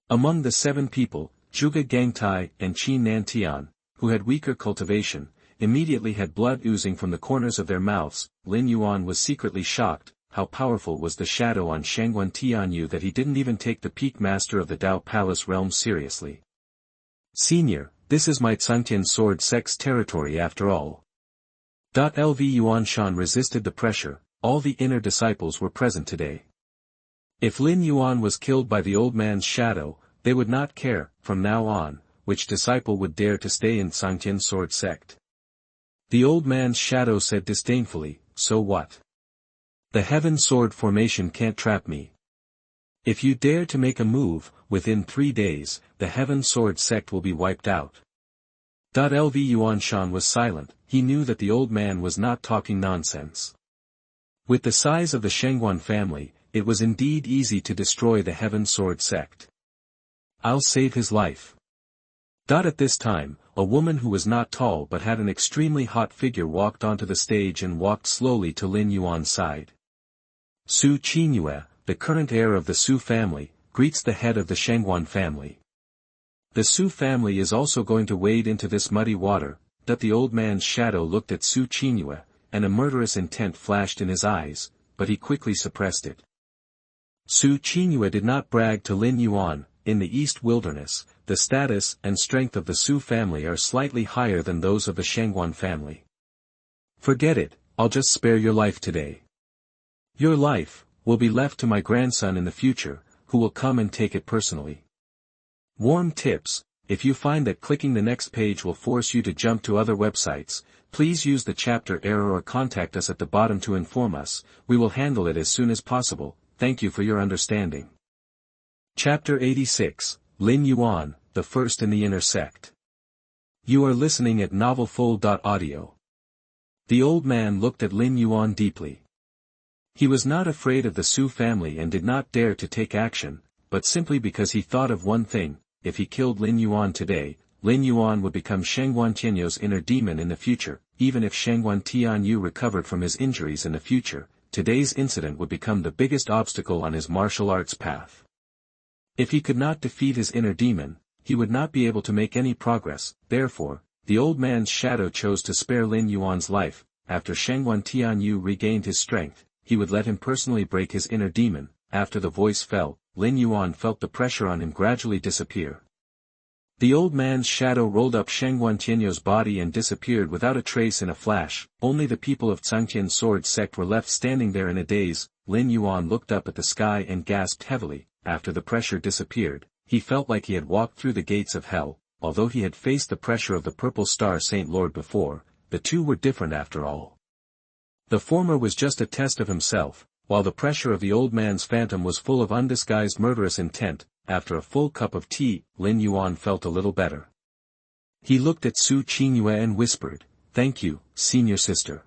Among the 7 people, Zhuge Gangtai and Qin Nantian, who had weaker cultivation, immediately had blood oozing from the corners of their mouths. Lin Yuan was secretly shocked. How powerful was the shadow on Shangguan Tianyou that he didn't even take the peak master of the Dao Palace realm seriously. Senior, this is my Zhangtian sword sect's territory after all. Lv Yuan Shan resisted the pressure. All the inner disciples were present today. If Lin Yuan was killed by the old man's shadow, they would not care, from now on, which disciple would dare to stay in Zhangtian sword sect. The old man's shadow said disdainfully, so what? The heaven sword formation can't trap me. If you dare to make a move, within 3 days, the heaven sword sect will be wiped out. Lv Yuan Shan was silent. He knew that the old man was not talking nonsense. With the size of the Shangguan family, it was indeed easy to destroy the Heaven Sword sect. I'll save his life. At this time, a woman who was not tall but had an extremely hot figure walked onto the stage and walked slowly to Lin Yuan's side. Su Qinyue, the current heir of the Su family, greets the head of the Shangguan family. The Su family is also going to wade into this muddy water. The old man's shadow looked at Su Qinyue, and a murderous intent flashed in his eyes, but he quickly suppressed it. Su Qinyue did not brag to Lin Yuan. In the East Wilderness, the status and strength of the Su family are slightly higher than those of the Shangguan family. Forget it, I'll just spare your life today. Your life will be left to my grandson in the future, who will come and take it personally. Warm tips: if you find that clicking the next page will force you to jump to other websites, please use the chapter error or contact us at the bottom to inform us. We will handle it as soon as possible. Thank you for your understanding. Chapter 86, Lin Yuan, the First in the Inner Sect. You are listening at NovelFull.audio. The old man looked at Lin Yuan deeply. He was not afraid of the Su family and did not dare to take action, but simply because he thought of one thing: if he killed Lin Yuan today, Lin Yuan would become Shangguan Tianyou's inner demon in the future. Even if Shangguan Tianyou recovered from his injuries in the future, today's incident would become the biggest obstacle on his martial arts path. If he could not defeat his inner demon, he would not be able to make any progress. Therefore, the old man's shadow chose to spare Lin Yuan's life. After Shangguan Tianyou regained his strength, he would let him personally break his inner demon. After the voice fell, Lin Yuan felt the pressure on him gradually disappear. The old man's shadow rolled up Shangguan Tianyou's body and disappeared without a trace in a flash. Only the people of Zhangtian's sword sect were left standing there in a daze. Lin Yuan looked up at the sky and gasped heavily. After the pressure disappeared, he felt like he had walked through the gates of hell. Although he had faced the pressure of the Purple Star Saint Lord before, the two were different after all. The former was just a test of himself, while the pressure of the old man's phantom was full of undisguised murderous intent. After a full cup of tea, Lin Yuan felt a little better. He looked at Su Qingyue and whispered, "Thank you, senior sister.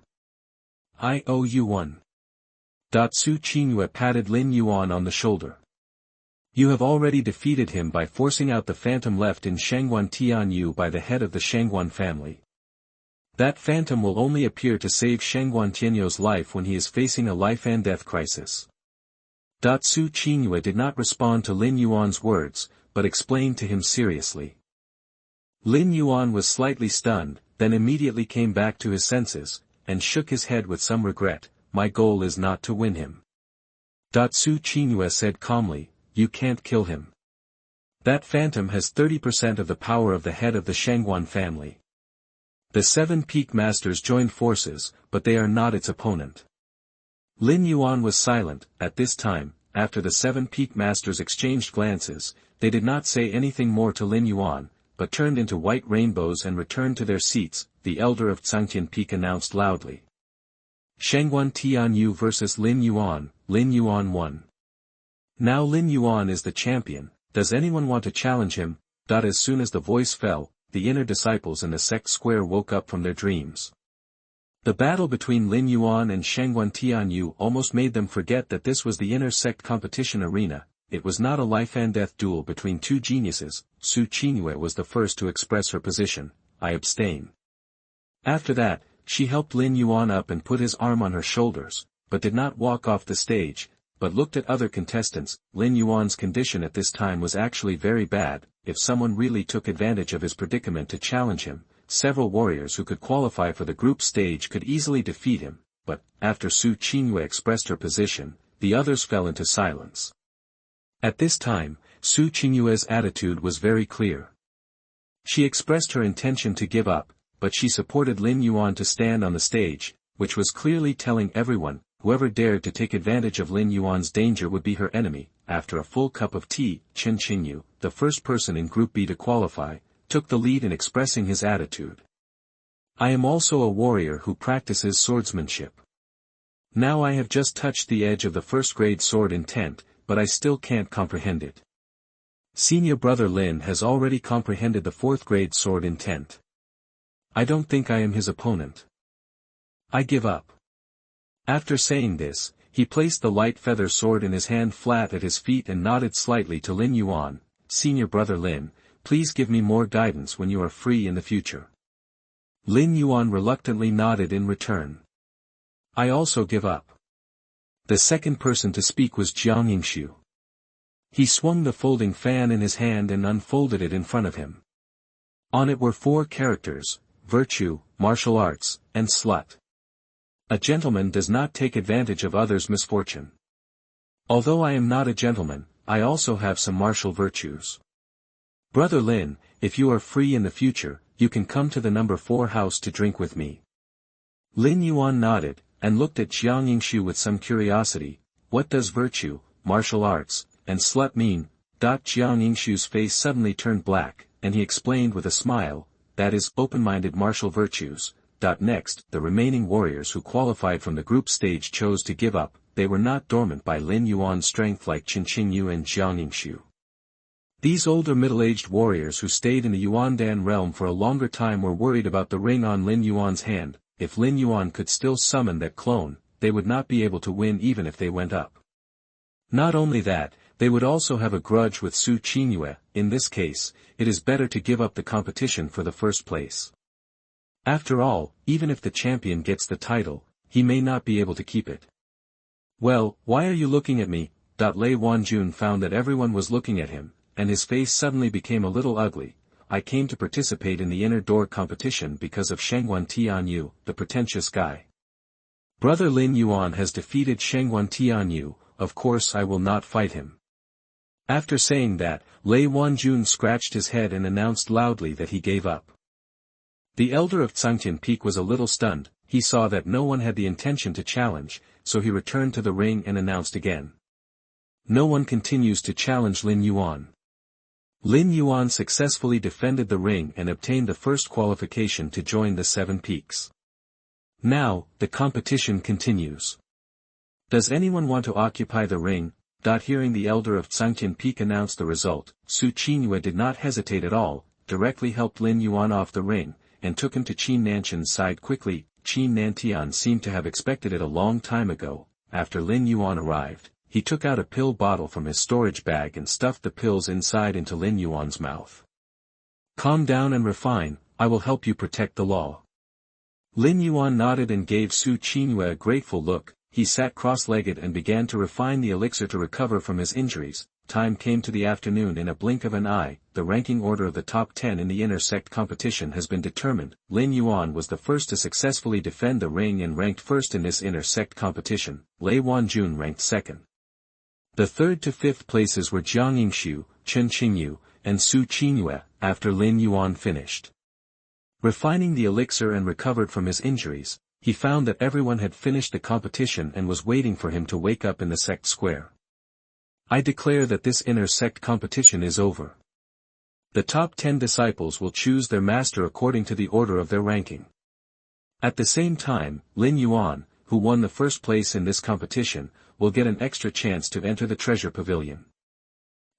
I owe you one." Su Qingyue patted Lin Yuan on the shoulder. "You have already defeated him by forcing out the phantom left in Shangguan Tianyou by the head of the Shangguan family. That phantom will only appear to save Shangguan Tianyou's life when he is facing a life-and-death crisis." Su Qingyue did not respond to Lin Yuan's words, but explained to him seriously. Lin Yuan was slightly stunned, then immediately came back to his senses, and shook his head with some regret. "My goal is not to win him." Su Qingyue said calmly, "You can't kill him. That phantom has 30% of the power of the head of the Shangguan family. The 7 peak masters joined forces, but they are not its opponent." Lin Yuan was silent. At this time, after the 7 peak masters exchanged glances, they did not say anything more to Lin Yuan, but turned into white rainbows and returned to their seats. The elder of Zhangtian Peak announced loudly. Shangguan Tianyou vs Lin Yuan won. Now Lin Yuan is the champion. Does anyone want to challenge him? As soon as the voice fell, the inner disciples in the sect square woke up from their dreams. The battle between Lin Yuan and Shangguan Tianyou almost made them forget that this was the inner sect competition arena. It was not a life-and-death duel between two geniuses. Su Qingyue was the first to express her position. "I abstain." After that, she helped Lin Yuan up and put his arm on her shoulders, but did not walk off the stage, but looked at other contestants. Lin Yuan's condition at this time was actually very bad. If someone really took advantage of his predicament to challenge him, several warriors who could qualify for the group stage could easily defeat him, but, after Su Qingyue expressed her position, the others fell into silence. At this time, Su Qingyue's attitude was very clear. She expressed her intention to give up, but she supported Lin Yuan to stand on the stage, which was clearly telling everyone, whoever dared to take advantage of Lin Yuan's danger would be her enemy. After a full cup of tea, Chen Qingyu, the first person in Group B to qualify, took the lead in expressing his attitude. "I am also a warrior who practices swordsmanship. Now I have just touched the edge of the first-grade sword intent, but I still can't comprehend it. Senior brother Lin has already comprehended the 4th-grade sword intent. I don't think I am his opponent. I give up." After saying this, he placed the light feather sword in his hand flat at his feet and nodded slightly to Lin Yuan. "Senior brother Lin, please give me more guidance when you are free in the future." Lin Yuan reluctantly nodded in return. "I also give up." The second person to speak was Jiang Yingshu. He swung the folding fan in his hand and unfolded it in front of him. On it were 4 characters: virtue, martial arts, and slut. A gentleman does not take advantage of others' misfortune. Although I am not a gentleman, I also have some martial virtues. Brother Lin, if you are free in the future, you can come to the number 4 house to drink with me." Lin Yuan nodded, and looked at Jiang Yingshu with some curiosity. "What does virtue, martial arts, and slut mean?" Jiang Yingshu's face suddenly turned black, and he explained with a smile, "That is, open-minded martial virtues." Next, the remaining warriors who qualified from the group stage chose to give up. They were not dormant by Lin Yuan's strength like Chen Qingyu and Jiang Yingshu. These older middle-aged warriors who stayed in the Yuandan realm for a longer time were worried about the ring on Lin Yuan's hand. If Lin Yuan could still summon that clone, they would not be able to win even if they went up. Not only that, they would also have a grudge with Hu Jiuxing. In this case, it is better to give up the competition for the first place. After all, even if the champion gets the title, he may not be able to keep it. Well, why are you looking at me? Lei Yuan found that everyone was looking at him, and his face suddenly became a little ugly. I came to participate in the inner door competition because of Shangguan Tianyou, the pretentious guy. Brother Lin Yuan has defeated Shangguan Tianyou, of course I will not fight him. After saying that, Lei Yuan scratched his head and announced loudly that he gave up. The elder of Cangtian Peak was a little stunned. He saw that no one had the intention to challenge, so he returned to the ring and announced again. No one continues to challenge Lin Yuan. Lin Yuan successfully defended the ring and obtained the first qualification to join the Seven Peaks. Now, the competition continues. Does anyone want to occupy the ring? Hearing the elder of Cangtian Peak announce the result, Hu Jiuxing did not hesitate at all, directly helped Lin Yuan off the ring, and took him to Qin Nantian's side quickly. Qin Nantian seemed to have expected it a long time ago. After Lin Yuan arrived, he took out a pill bottle from his storage bag and stuffed the pills inside into Lin Yuan's mouth. Calm down and refine, I will help you protect the law. Lin Yuan nodded and gave Hu Jiuxing a grateful look. He sat cross-legged and began to refine the elixir to recover from his injuries. Time came to the afternoon in a blink of an eye. The ranking order of the top 10 in the Inner Sect competition has been determined. Lin Yuan was the first to successfully defend the ring and ranked first in this Inner Sect competition. Lei Yuan ranked second. The third to fifth places were Jiang Yingshu, Chen Qingyu, and Hu Jiuxing. After Lin Yuan finished refining the elixir and recovered from his injuries, he found that everyone had finished the competition and was waiting for him to wake up in the sect square. I declare that this inner sect competition is over. The top 10 disciples will choose their master according to the order of their ranking. At the same time, Lin Yuan, who won the first place in this competition, will get an extra chance to enter the treasure pavilion.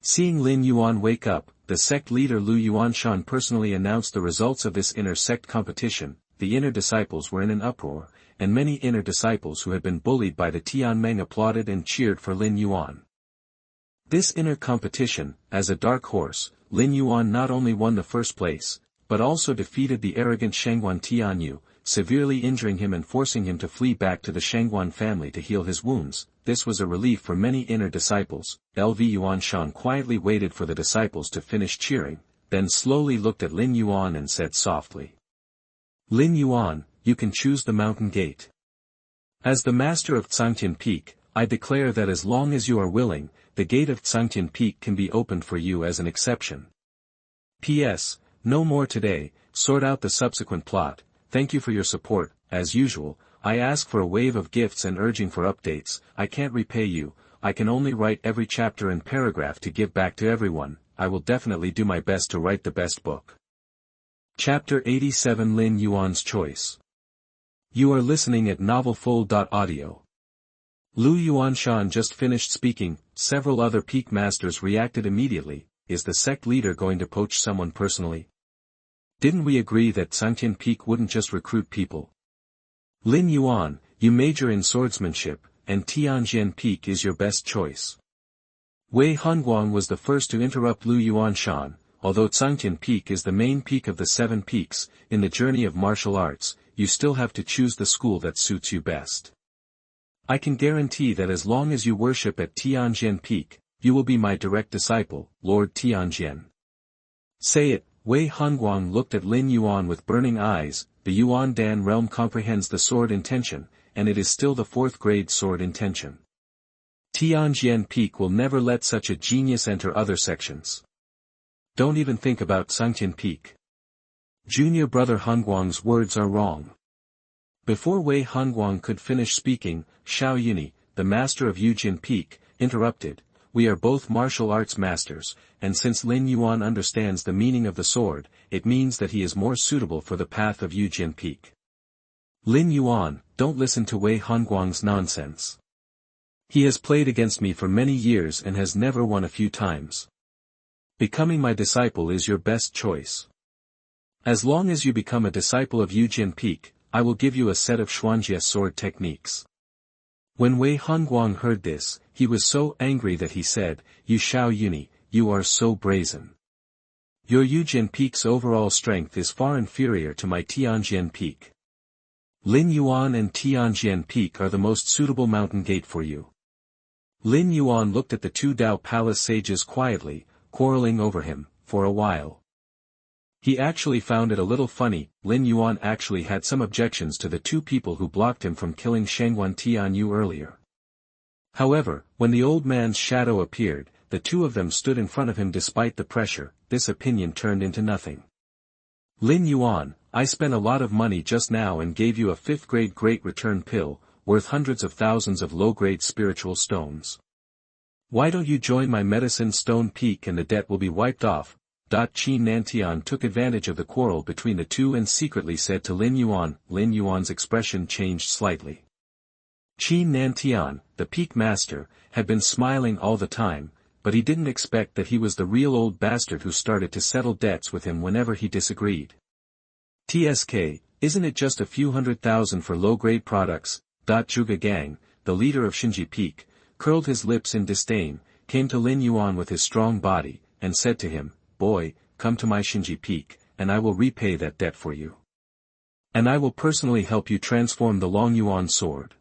Seeing Lin Yuan wake up, the sect leader Lu Yuanshan personally announced the results of this inner sect competition. The inner disciples were in an uproar, and many inner disciples who had been bullied by the Tianmeng applauded and cheered for Lin Yuan. This inner competition, as a dark horse, Lin Yuan not only won the first place, but also defeated the arrogant Shangguan Tianyou, severely injuring him and forcing him to flee back to the Shangguan family to heal his wounds. This was a relief for many inner disciples. Lv Yuanshan quietly waited for the disciples to finish cheering, then slowly looked at Lin Yuan and said softly, Lin Yuan, you can choose the mountain gate. As the master of Cangtian Peak, I declare that as long as you are willing, the gate of Cangtian Peak can be opened for you as an exception. P.S. No more today. Sort out the subsequent plot. Thank you for your support. As usual, I ask for a wave of gifts and urging for updates. I can't repay you. I can only write every chapter and paragraph to give back to everyone. I will definitely do my best to write the best book. Chapter 87 Lin Yuan's Choice. You are listening at novelfull.audio. Lu Yuanshan just finished speaking. Several other peak masters reacted immediately. Is the sect leader going to poach someone personally? Didn't we agree that Cangtian Peak wouldn't just recruit people? Lin Yuan, you major in swordsmanship, and Tianjin Peak is your best choice. Wei Hanguang was the first to interrupt Lu Yuanshan. Although Cangtian Peak is the main peak of the 7 peaks, in the journey of martial arts, you still have to choose the school that suits you best. I can guarantee that as long as you worship at Tianjin Peak, you will be my direct disciple, Lord Tianjin. Say it. Wei Hanguang looked at Lin Yuan with burning eyes. The Yuandan realm comprehends the sword intention, and it is still the 4th grade sword intention. Tianjin Peak will never let such a genius enter other sections. Don't even think about Cangtian Peak. Junior brother Hanguang's words are wrong. Before Wei Hanguang could finish speaking, Xiao Yuni, the master of Yujin Peak, interrupted. We are both martial arts masters, and since Lin Yuan understands the meaning of the sword, it means that he is more suitable for the path of Yujin Peak. Lin Yuan, don't listen to Wei Hanguang's nonsense. He has played against me for many years and has never won a few times. Becoming my disciple is your best choice. As long as you become a disciple of Yujin Peak, I will give you a set of Xuanjie sword techniques. When Wei Hongguang heard this, he was so angry that he said, "You Xiao Yuni, you are so brazen. Your Yujin Peak's overall strength is far inferior to my Tianjin Peak. Lin Yuan and Tianjin Peak are the most suitable mountain gate for you." Lin Yuan looked at the two Dao Palace sages quietly, quarreling over him, for a while. He actually found it a little funny. Lin Yuan actually had some objections to the two people who blocked him from killing Shangguan Tianyou earlier. However, when the old man's shadow appeared, the two of them stood in front of him despite the pressure. This opinion turned into nothing. "Lin Yuan, I spent a lot of money just now and gave you a 5th-grade great return pill, worth hundreds of thousands of low-grade spiritual stones. Why don't you join my medicine stone peak and the debt will be wiped off?" Qin Nantian took advantage of the quarrel between the two and secretly said to Lin Yuan. Lin Yuan's expression changed slightly. Qin Nantian, the peak master, had been smiling all the time, but he didn't expect that he was the real old bastard who started to settle debts with him whenever he disagreed. "TSK, isn't it just a few 100,000 for low-grade products?" Zhuge Gang, the leader of Shinji Peak, curled his lips in disdain, came to Lin Yuan with his strong body, and said to him, "Boy, come to my Shinji Peak, and I will repay that debt for you. And I will personally help you transform the Long Yuan sword.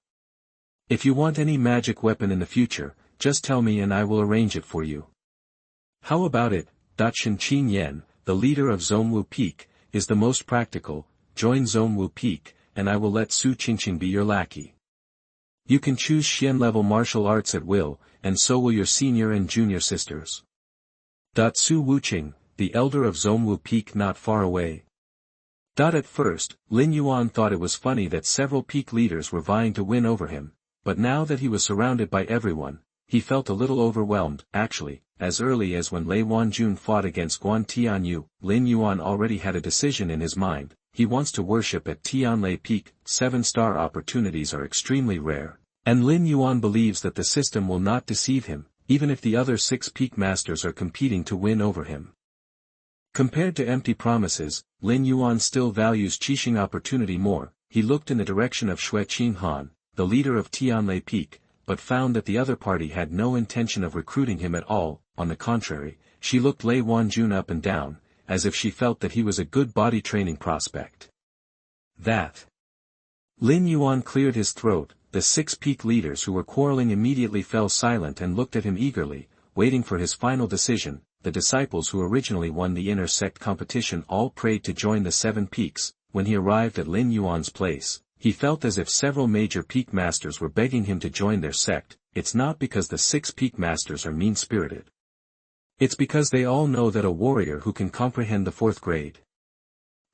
If you want any magic weapon in the future, just tell me and I will arrange it for you." "How about it?" Shen Qin Yan, the leader of Zhongwu Peak, is the most practical. "Join Zhongwu Peak, and I will let Su Qingqing be your lackey. You can choose Xian-level martial arts at will, and so will your senior and junior sisters." Su Wuqing, the elder of Zhongwu Peak not far away. At first, Lin Yuan thought it was funny that several peak leaders were vying to win over him, but now that he was surrounded by everyone, he felt a little overwhelmed. Actually, as early as when Lei Wanjun fought against Guan Tianyou, Lin Yuan already had a decision in his mind. He wants to worship at Tianlei Peak. 7-star opportunities are extremely rare, and Lin Yuan believes that the system will not deceive him, even if the other 6 peak masters are competing to win over him. Compared to empty promises, Lin Yuan still values Qixing opportunity more. He looked in the direction of Xue Qinghan, the leader of Tianlei Peak, but found that the other party had no intention of recruiting him at all. On the contrary, she looked Lei Wanjun up and down, as if she felt that he was a good body training prospect. Lin Yuan cleared his throat. The 6 peak leaders who were quarreling immediately fell silent and looked at him eagerly, waiting for his final decision. The disciples who originally won the inner sect competition all prayed to join the 7 peaks. When he arrived at Lin Yuan's place, he felt as if several major peak masters were begging him to join their sect. It's not because the 6 peak masters are mean-spirited. It's because they all know that a warrior who can comprehend the 4th grade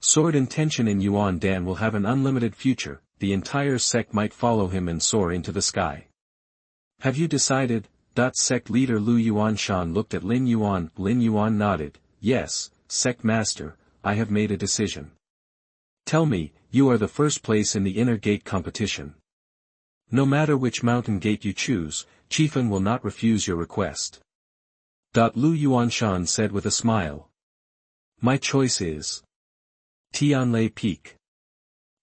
sword intention in Yuan Dan will have an unlimited future. The entire sect might follow him and soar into the sky. "Have you decided?" Sect leader Lu Yuanshan looked at Lin Yuan. Lin Yuan nodded. "Yes, sect master, I have made a decision." "Tell me, you are the first place in the inner gate competition. No matter which mountain gate you choose, Chiefan will not refuse your request." Lu Yuanshan said with a smile. "My choice is Tianlei Peak."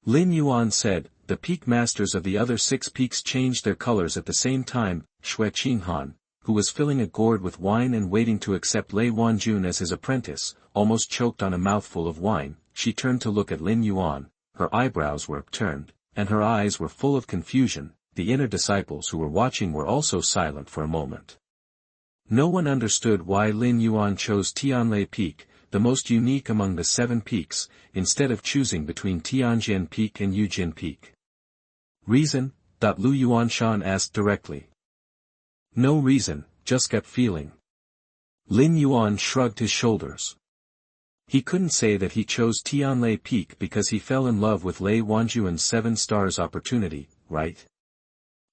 Lin Yuan said. The peak masters of the other 6 peaks changed their colors at the same time. Xue Qinghan, who was filling a gourd with wine and waiting to accept Lei Wanjun as his apprentice, almost choked on a mouthful of wine. She turned to look at Lin Yuan. Her eyebrows were upturned, and her eyes were full of confusion. The inner disciples who were watching were also silent for a moment. No one understood why Lin Yuan chose Tianlei Peak, the most unique among the 7 peaks, instead of choosing between Tianjin Peak and Yujin Peak. "Reason?" Lu Yuanshan asked directly. "No reason, just gut feeling." Lin Yuan shrugged his shoulders. He couldn't say that he chose Tianlei Peak because he fell in love with Lei Wanjuan's 7 stars opportunity, right?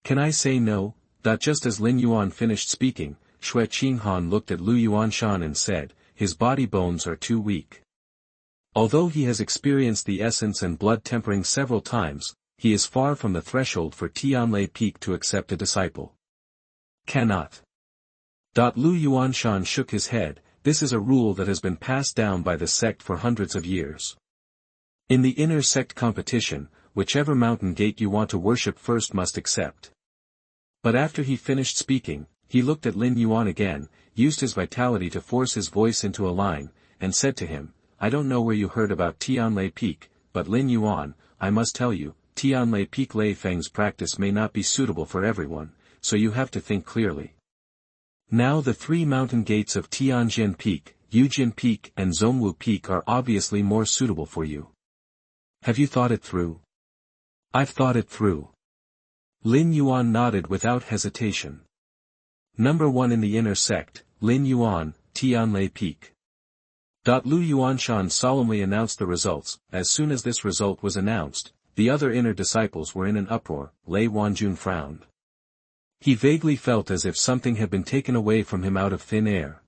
"Can I say no?" Just as Lin Yuan finished speaking, Xue Qinghan looked at Lu Yuanshan and said, "His body bones are too weak. Although he has experienced the essence and blood tempering several times, he is far from the threshold for Tianlei Peak to accept a disciple." "Cannot." Lu Yuanshan shook his head. this is a rule that has been passed down by the sect for hundreds of years. In the inner sect competition, whichever mountain gate you want to worship first must accept. But after he finished speaking, he looked at Lin Yuan again, used his vitality to force his voice into a line, and said to him, I don't know where you heard about Tianlei Peak, but Lin Yuan, I must tell you, Tianlei Peak Lei Feng's practice may not be suitable for everyone, so you have to think clearly. Now the three mountain gates of Tianjin Peak, Yujin Peak and Zhongwu Peak are obviously more suitable for you. Have you thought it through? I've thought it through. Lin Yuan nodded without hesitation. Number 1 in the inner sect, Lin Yuan, Tianlei Peak. Lu Yuanshan solemnly announced the results. As soon as this result was announced, the other inner disciples were in an uproar. Lei Yuanjun frowned. He vaguely felt as if something had been taken away from him out of thin air.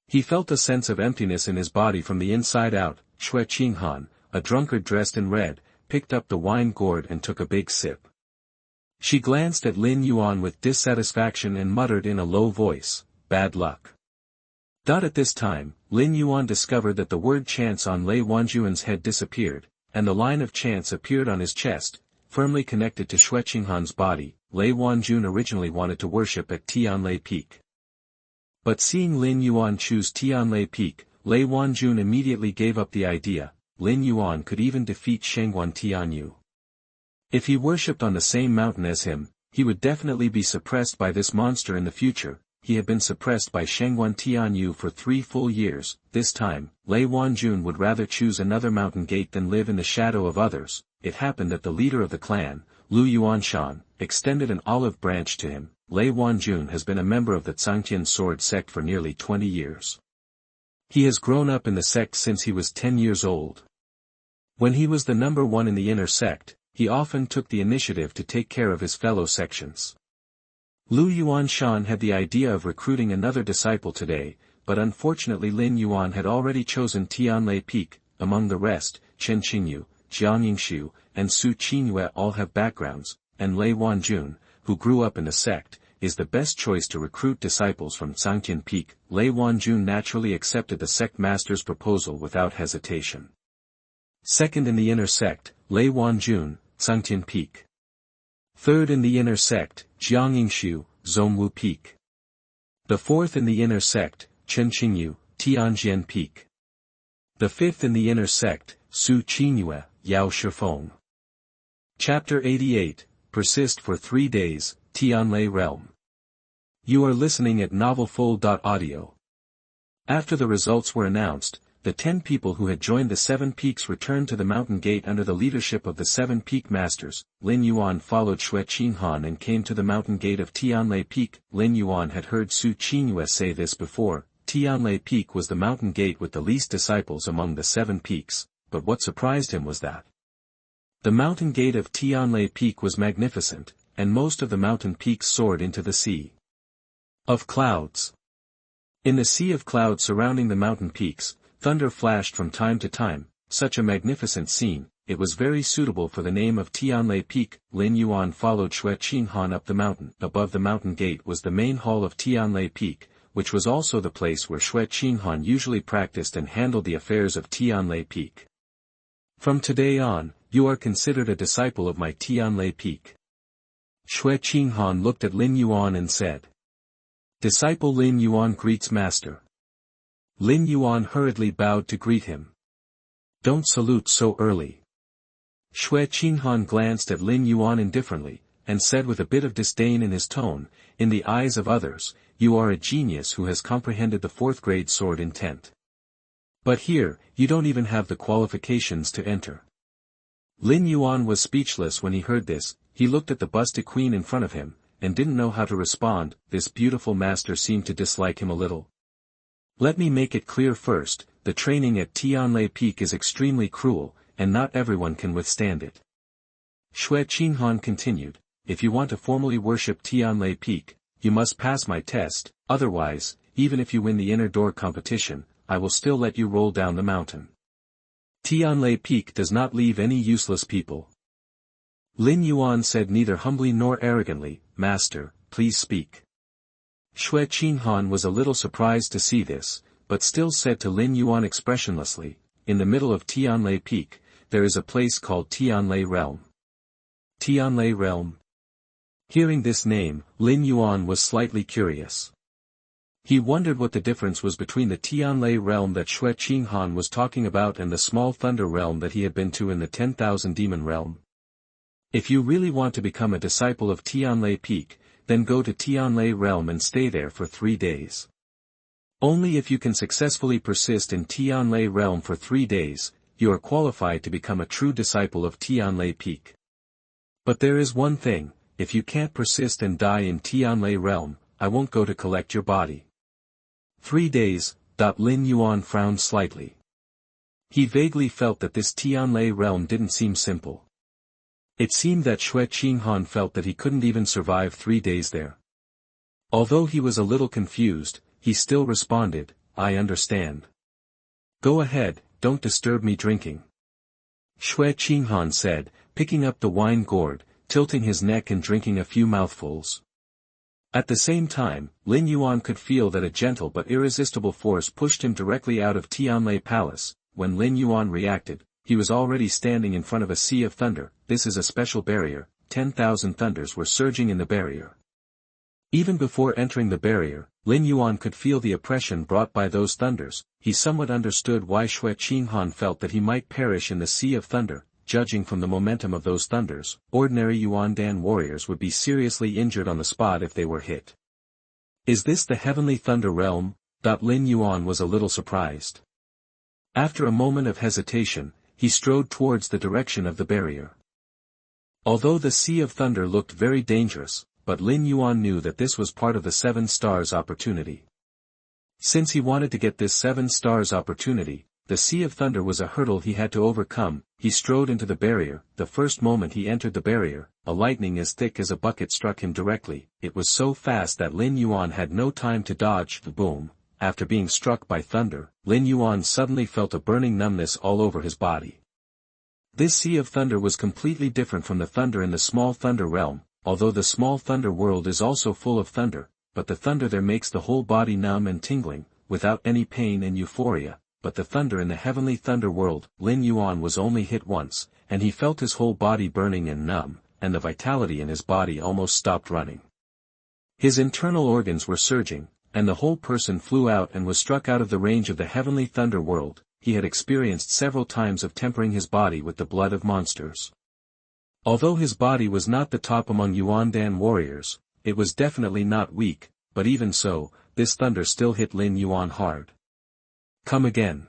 He felt a sense of emptiness in his body from the inside out. Xue Qinghan, a drunkard dressed in red, picked up the wine gourd and took a big sip. She glanced at Lin Yuan with dissatisfaction and muttered in a low voice, bad luck. At this time, Lin Yuan discovered that the word chance on Lei Yuanjun's head disappeared, and the line of chance appeared on his chest, firmly connected to Xue Qinghan's body. Lei Yuanjun originally wanted to worship at Tianlei Peak. But seeing Lin Yuan choose Tianlei Peak, Lei Yuanjun immediately gave up the idea. Lin Yuan could even defeat Shangguan Tianyou. If he worshipped on the same mountain as him, he would definitely be suppressed by this monster in the future. He had been suppressed by Shangguan Tianyou for 3 full years. This time, Lei Yuanjun would rather choose another mountain gate than live in the shadow of others. It happened that the leader of the clan, Lu Yuanshan, extended an olive branch to him. Lei Yuanjun has been a member of the Zhangtian sword sect for nearly 20 years. He has grown up in the sect since he was 10 years old. When he was the number 1 in the inner sect, he often took the initiative to take care of his fellow sections. Lu Yuanshan had the idea of recruiting another disciple today, but unfortunately Lin Yuan had already chosen Tianlei Peak. Among the rest, Chen Qingyu, Jiang Yingshu, and Su Qingyue all have backgrounds, and Lei Yuanjun, who grew up in the sect, is the best choice to recruit disciples from Zhangtian Peak. Lei Yuanjun naturally accepted the sect master's proposal without hesitation. Second in the inner sect, Lei Yuanjun, Zhangtian Peak. Third in the inner sect, Jiang Yingshu, Zhongwu Peak. The fourth in the inner sect, Chen Qingyu, Tianjin Peak. The fifth in the inner sect, Su Qingyue, Yao Shifeng. Chapter 88, Persist for 3 days, Tianlei Realm. You are listening at NovelFull.audio. After the results were announced, the 10 people who had joined the 7 peaks returned to the mountain gate under the leadership of the 7 peak masters. Lin Yuan followed Xue Qinghan and came to the mountain gate of Tianlei Peak. Lin Yuan had heard Su Qingyue say this before. Tianlei Peak was the mountain gate with the least disciples among the 7 peaks, but what surprised him was that the mountain gate of Tianlei Peak was magnificent, and most of the mountain peaks soared into the sea of clouds. In the sea of clouds surrounding the mountain peaks, thunder flashed from time to time. Such a magnificent scene, it was very suitable for the name of Tianlei Peak. Lin Yuan followed Xue Qinghan up the mountain. Above the mountain gate was the main hall of Tianlei Peak, which was also the place where Xue Qinghan usually practiced and handled the affairs of Tianlei Peak. From today on, you are considered a disciple of my Tianlei Peak. Xue Qinghan looked at Lin Yuan and said. Disciple Lin Yuan greets master. Lin Yuan hurriedly bowed to greet him. Don't salute so early. Xue Qinghan glanced at Lin Yuan indifferently, and said with a bit of disdain in his tone, in the eyes of others, you are a genius who has comprehended the 4th grade sword intent. But here, you don't even have the qualifications to enter. Lin Yuan was speechless when he heard this. He looked at the busted queen in front of him, and didn't know how to respond. This beautiful master seemed to dislike him a little. Let me make it clear first, the training at Tianlei Peak is extremely cruel, and not everyone can withstand it. Xue Qinghan continued, if you want to formally worship Tianlei Peak, you must pass my test, otherwise, even if you win the inner door competition, I will still let you roll down the mountain. Tianlei Peak does not leave any useless people. Lin Yuan said neither humbly nor arrogantly, Master, please speak. Xue Qinghan was a little surprised to see this, but still said to Lin Yuan expressionlessly, "In the middle of Tianlei Peak, there is a place called Tianlei Realm." Tianlei Realm? Hearing this name, Lin Yuan was slightly curious. He wondered what the difference was between the Tianlei Realm that Hu Jiuxing was talking about and the small thunder realm that he had been to in the 10,000 demon realm. If you really want to become a disciple of Tianlei Peak, then go to Tianlei Realm and stay there for 3 days. Only if you can successfully persist in Tianlei Realm for 3 days, you are qualified to become a true disciple of Tianlei Peak. But there is one thing, if you can't persist and die in Tianlei Realm, I won't go to collect your body. 3 days, Lin Yuan frowned slightly. He vaguely felt that this Tianlei Realm didn't seem simple. It seemed that Hu Jiuxing felt that he couldn't even survive 3 days there. Although he was a little confused, he still responded, "I understand. Go ahead, don't disturb me drinking." Hu Jiuxing said, picking up the wine gourd, tilting his neck and drinking a few mouthfuls. At the same time, Lin Yuan could feel that a gentle but irresistible force pushed him directly out of Tianlei Palace. When Lin Yuan reacted, he was already standing in front of a sea of thunder. This is a special barrier. 10,000 thunders were surging in the barrier. Even before entering the barrier, Lin Yuan could feel the oppression brought by those thunders. He somewhat understood why Hu Jiuxing felt that he might perish in the sea of thunder. Judging from the momentum of those thunders, ordinary Yuandan warriors would be seriously injured on the spot if they were hit. Is this the heavenly thunder realm? Lin Yuan was a little surprised. After a moment of hesitation, he strode towards the direction of the barrier. Although the sea of thunder looked very dangerous, but Lin Yuan knew that this was part of the 7 stars opportunity. Since he wanted to get this 7 stars opportunity, the sea of thunder was a hurdle he had to overcome. He strode into the barrier. The first moment he entered the barrier, a lightning as thick as a bucket struck him directly. It was so fast that Lin Yuan had no time to dodge the boom. After being struck by thunder, Lin Yuan suddenly felt a burning numbness all over his body. This sea of thunder was completely different from the thunder in the small thunder realm, although the small thunder world is also full of thunder, but the thunder there makes the whole body numb and tingling, without any pain and euphoria. But the thunder in the heavenly thunder world, Lin Yuan was only hit once, and he felt his whole body burning and numb, and the vitality in his body almost stopped running. His internal organs were surging, and the whole person flew out and was struck out of the range of the heavenly thunder world. He had experienced several times of tempering his body with the blood of monsters. Although his body was not the top among Yuandan warriors, it was definitely not weak, but even so, this thunder still hit Lin Yuan hard. Come again.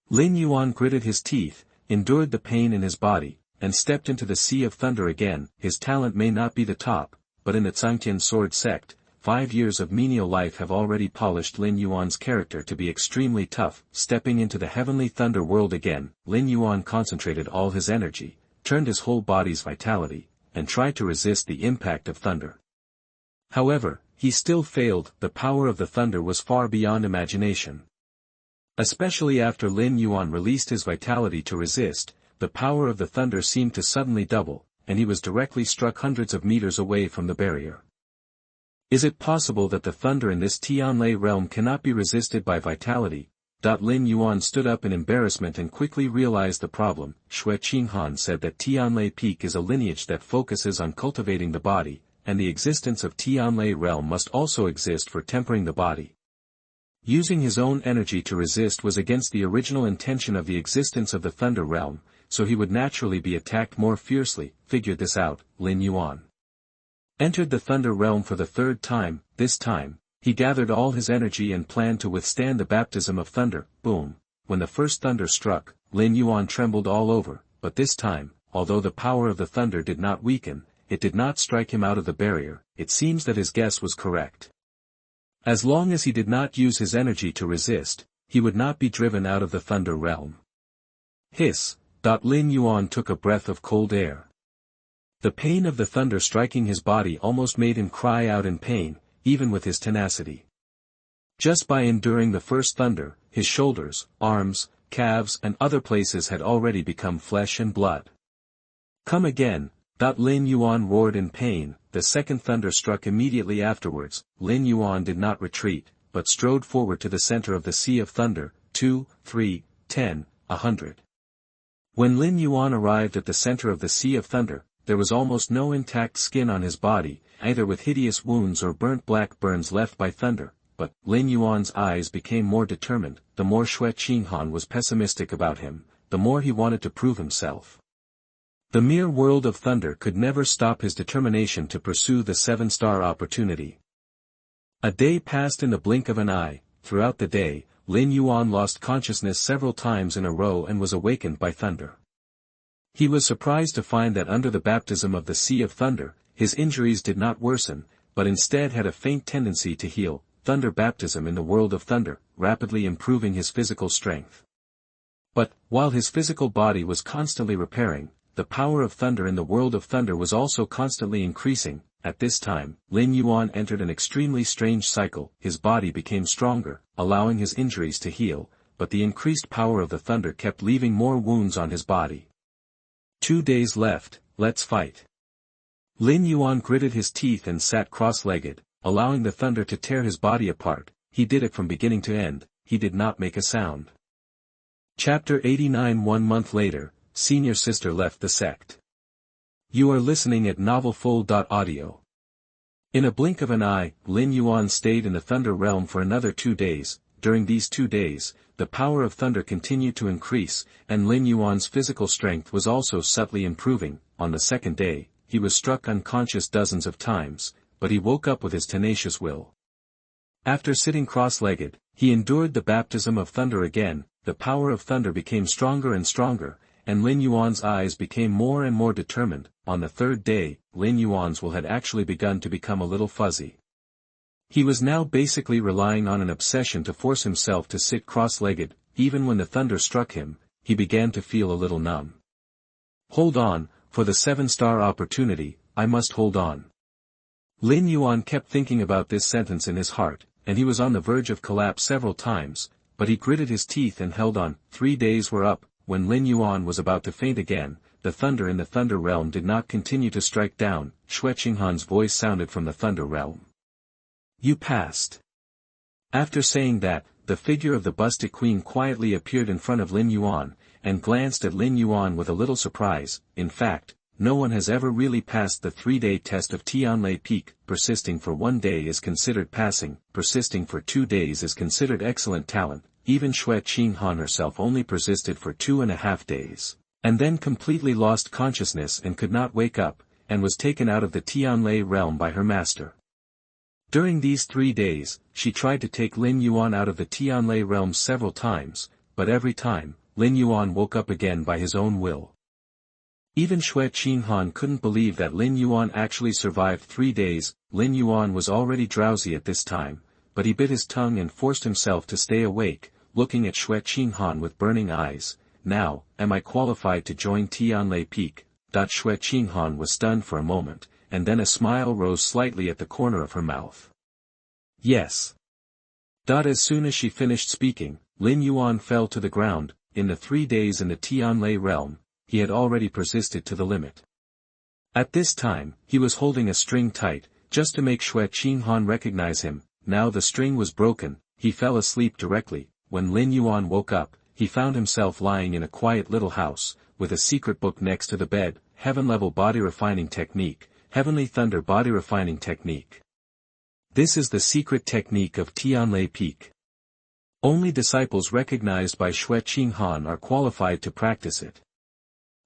Lin Yuan gritted his teeth, endured the pain in his body, and stepped into the sea of thunder again. His talent may not be the top, but in the Zhangtian sword sect, 5 years of menial life have already polished Lin Yuan's character to be extremely tough. Stepping into the heavenly thunder world again, Lin Yuan concentrated all his energy, turned his whole body's vitality, and tried to resist the impact of thunder. However, he still failed. The power of the thunder was far beyond imagination. Especially after Lin Yuan released his vitality to resist, the power of the thunder seemed to suddenly double, and he was directly struck hundreds of meters away from the barrier. Is it possible that the thunder in this Tianlei realm cannot be resisted by vitality? Lin Yuan stood up in embarrassment and quickly realized the problem. Hu Jiuxing said that Tianlei Peak is a lineage that focuses on cultivating the body, and the existence of Tianlei realm must also exist for tempering the body. Using his own energy to resist was against the original intention of the existence of the Thunder Realm, so he would naturally be attacked more fiercely. Figured this out, Lin Yuan entered the Thunder Realm for the 3rd time. This time, he gathered all his energy and planned to withstand the baptism of thunder. Boom! When the first thunder struck, Lin Yuan trembled all over, but this time, although the power of the thunder did not weaken, it did not strike him out of the barrier. It seems that his guess was correct. As long as he did not use his energy to resist, he would not be driven out of the Thunder Realm. Hiss! Lin Yuan took a breath of cold air. The pain of the thunder striking his body almost made him cry out in pain, even with his tenacity. Just by enduring the first thunder, his shoulders, arms, calves and other places had already become flesh and blood. Come again! Lin Yuan roared in pain. The second thunder struck immediately afterwards. Lin Yuan did not retreat, but strode forward to the center of the Sea of Thunder, 2, 3, 10, 100. When Lin Yuan arrived at the center of the Sea of Thunder, there was almost no intact skin on his body, either with hideous wounds or burnt black burns left by thunder, but Lin Yuan's eyes became more determined. The more Xue Qinghan was pessimistic about him, the more he wanted to prove himself. The mere world of thunder could never stop his determination to pursue the 7-star opportunity. A day passed in the blink of an eye. Throughout the day, Lin Yuan lost consciousness several times in a row and was awakened by thunder. He was surprised to find that under the baptism of the Sea of Thunder, his injuries did not worsen, but instead had a faint tendency to heal. Thunder baptism in the world of thunder, rapidly improving his physical strength. But, while his physical body was constantly repairing, the power of thunder in the world of thunder was also constantly increasing. At this time, Lin Yuan entered an extremely strange cycle. His body became stronger, allowing his injuries to heal, but the increased power of the thunder kept leaving more wounds on his body. 2 days left, let's fight. Lin Yuan gritted his teeth and sat cross-legged, allowing the thunder to tear his body apart. He did it from beginning to end. He did not make a sound. Chapter 89. 1 month later, senior sister left the sect. You are listening at NovelFull.audio. In a blink of an eye, Lin Yuan stayed in the Thunder Realm for another 2 days. During these 2 days, the power of thunder continued to increase, and Lin Yuan's physical strength was also subtly improving. On the 2nd day, he was struck unconscious dozens of times, but he woke up with his tenacious will. After sitting cross-legged, he endured the baptism of thunder again. The power of thunder became stronger and stronger, and Lin Yuan's eyes became more and more determined. On the 3rd day, Lin Yuan's will had actually begun to become a little fuzzy. He was now basically relying on an obsession to force himself to sit cross-legged. Even when the thunder struck him, he began to feel a little numb. Hold on, for the 7-star opportunity, I must hold on. Lin Yuan kept thinking about this sentence in his heart, and he was on the verge of collapse several times, but he gritted his teeth and held on. 3 days were up. When Lin Yuan was about to faint again, the thunder in the Thunder Realm did not continue to strike down. Xue Qinghan's voice sounded from the Thunder Realm. You passed. After saying that, the figure of the busted queen quietly appeared in front of Lin Yuan, and glanced at Lin Yuan with a little surprise. In fact, no one has ever really passed the 3-day test of Tianlei Peak. Persisting for 1 day is considered passing, persisting for 2 days is considered excellent talent. Even Xue Qinghan herself only persisted for 2.5 days, and then completely lost consciousness and could not wake up, and was taken out of the Tianlei Realm by her master. During these 3 days, she tried to take Lin Yuan out of the Tianlei Realm several times, but every time, Lin Yuan woke up again by his own will. Even Xue Qinghan couldn't believe that Lin Yuan actually survived 3 days. Lin Yuan was already drowsy at this time, but he bit his tongue and forced himself to stay awake, looking at Xue Qinghan with burning eyes. Now, am I qualified to join Tianlei Peak? Xue Qinghan was stunned for a moment, and then a smile rose slightly at the corner of her mouth. Yes. As soon as she finished speaking, Lin Yuan fell to the ground. In the 3 days in the Tianlei Realm, he had already persisted to the limit. At this time, he was holding a string tight, just to make Xue Qinghan recognize him. Now the string was broken. He fell asleep directly. When Lin Yuan woke up, he found himself lying in a quiet little house, with a secret book next to the bed. Heaven-level body refining technique, heavenly thunder body refining technique. This is the secret technique of Tianlei Peak. Only disciples recognized by Xue Qinghan are qualified to practice it.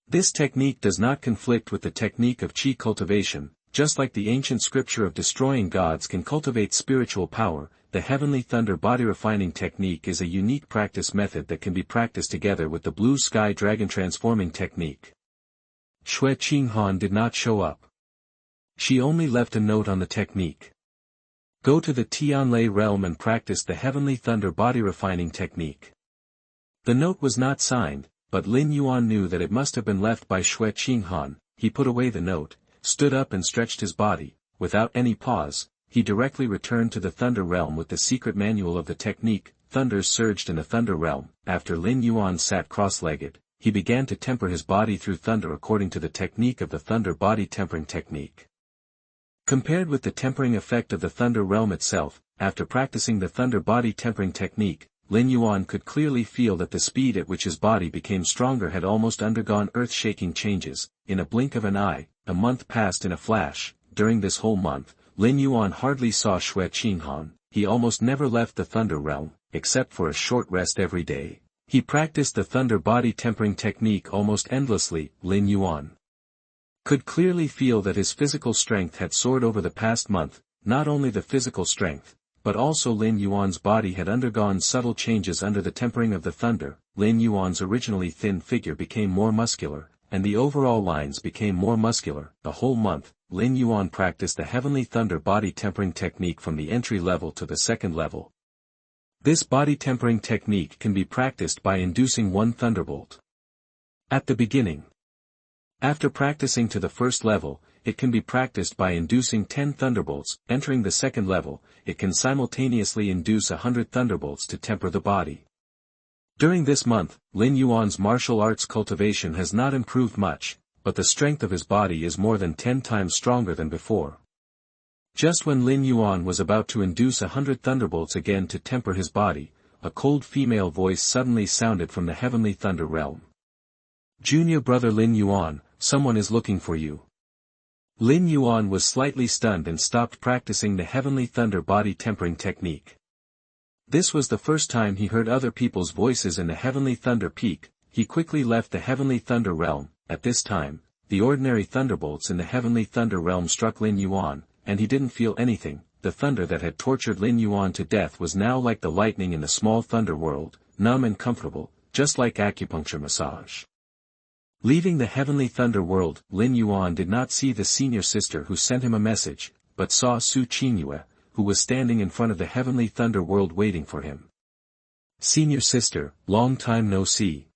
This technique does not conflict with the technique of qi cultivation. Just like the ancient scripture of destroying gods can cultivate spiritual power, the heavenly thunder body refining technique is a unique practice method that can be practiced together with the blue sky dragon transforming technique. Xue Qinghan did not show up. She only left a note on the technique. Go to the Tianlei Realm and practice the heavenly thunder body refining technique. The note was not signed, but Lin Yuan knew that it must have been left by Xue Qinghan. He put away the note, stood up and stretched his body. Without any pause, he directly returned to the Thunder Realm with the secret manual of the technique. Thunders surged in the Thunder Realm. After Lin Yuan sat cross-legged, he began to temper his body through thunder according to the technique of the thunder body tempering technique. Compared with the tempering effect of the Thunder Realm itself, after practicing the thunder body tempering technique, Lin Yuan could clearly feel that the speed at which his body became stronger had almost undergone earth-shaking changes. In a blink of an eye, a month passed in a flash. During this whole month, Lin Yuan hardly saw Xue Qinghan. He almost never left the Thunder Realm, except for a short rest every day. He practiced the thunder body tempering technique almost endlessly. Lin Yuan could clearly feel that his physical strength had soared over the past month. Not only the physical strength, but also Lin Yuan's body had undergone subtle changes under the tempering of the thunder. Lin Yuan's originally thin figure became more muscular, and the overall lines became more muscular. The whole month, Lin Yuan practiced the heavenly thunder body tempering technique from the entry level to the second level. This body tempering technique can be practiced by inducing one thunderbolt at the beginning. After practicing to the first level, it can be practiced by inducing 10 thunderbolts. Entering the second level, it can simultaneously induce 100 thunderbolts to temper the body. During this month, Lin Yuan's martial arts cultivation has not improved much, but the strength of his body is more than 10 times stronger than before. Just when Lin Yuan was about to induce 100 thunderbolts again to temper his body, a cold female voice suddenly sounded from the heavenly thunder realm. "Junior brother Lin Yuan, someone is looking for you." Lin Yuan was slightly stunned and stopped practicing the heavenly thunder body tempering technique. This was the first time he heard other people's voices in the heavenly thunder peak. He quickly left the heavenly thunder realm. At this time, the ordinary thunderbolts in the heavenly thunder realm struck Lin Yuan, and he didn't feel anything. The thunder that had tortured Lin Yuan to death was now like the lightning in the small thunder world, numb and comfortable, just like acupuncture massage. Leaving the heavenly thunder world, Lin Yuan did not see the senior sister who sent him a message, but saw Hu Jiuxing, who was standing in front of the heavenly thunder world waiting for him. "Senior sister, long time no see."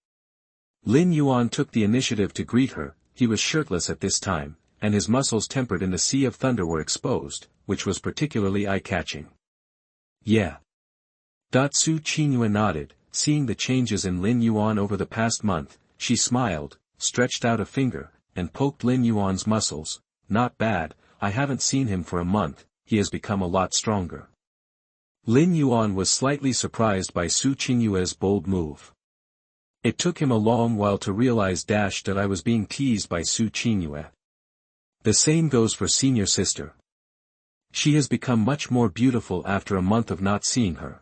Lin Yuan took the initiative to greet her. He was shirtless at this time, and his muscles tempered in the sea of thunder were exposed, which was particularly eye-catching. "Yeah." Hu Jiuxing nodded, seeing the changes in Lin Yuan over the past month. She smiled, stretched out a finger, and poked Lin Yuan's muscles. "Not bad, I haven't seen him for a month, he has become a lot stronger." Lin Yuan was slightly surprised by Hu Jiuxing's bold move. It took him a long while to realize that I was being teased by Hu Jiuxing. The same goes for senior sister. She has become much more beautiful after a month of not seeing her.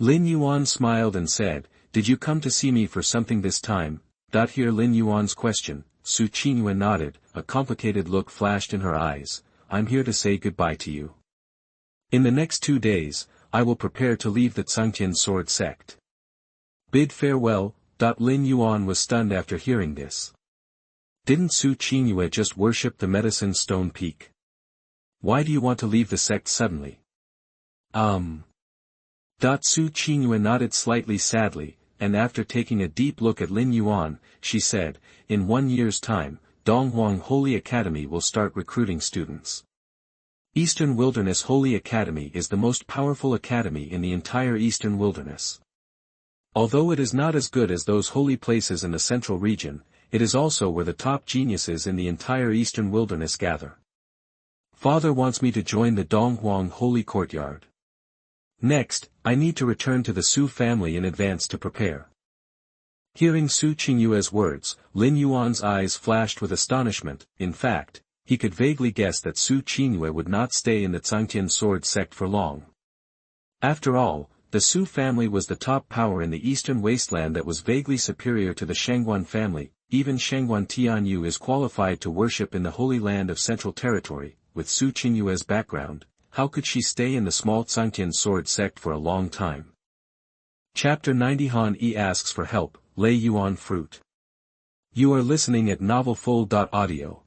Lin Yuan smiled and said, "Did you come to see me for something this time?" Hear Lin Yuan's question, Hu Jiuxing nodded, a complicated look flashed in her eyes. "I'm here to say goodbye to you. In the next 2 days, I will prepare to leave the Zhangtian sword sect." Bid farewell. Lin Yuan was stunned after hearing this. Didn't Hu Jiuxing just worship the medicine stone peak? Why do you want to leave the sect suddenly? Hu Jiuxing nodded slightly sadly, and after taking a deep look at Lin Yuan, she said, "In 1 year's time, Donghuang Holy Academy will start recruiting students. Eastern Wilderness Holy Academy is the most powerful academy in the entire Eastern Wilderness. Although it is not as good as those holy places in the central region, it is also where the top geniuses in the entire Eastern Wilderness gather. Father wants me to join the Donghuang Holy Courtyard. Next, I need to return to the Su family in advance to prepare." Hearing Hu Jiuxing's words, Lin Yuan's eyes flashed with astonishment. In fact, he could vaguely guess that Hu Jiuxing would not stay in the Zhangtian sword sect for long. After all, the Su family was the top power in the eastern wasteland that was vaguely superior to the Shangguan family. Even Shangguan Tianyou is qualified to worship in the Holy Land of Central Territory. With Hu Jiuxing's background, how could she stay in the small Zhangtian sword sect for a long time? Chapter 90 Han E asks for help, Lei Yuan Fruit. You are listening at NovelFull.audio.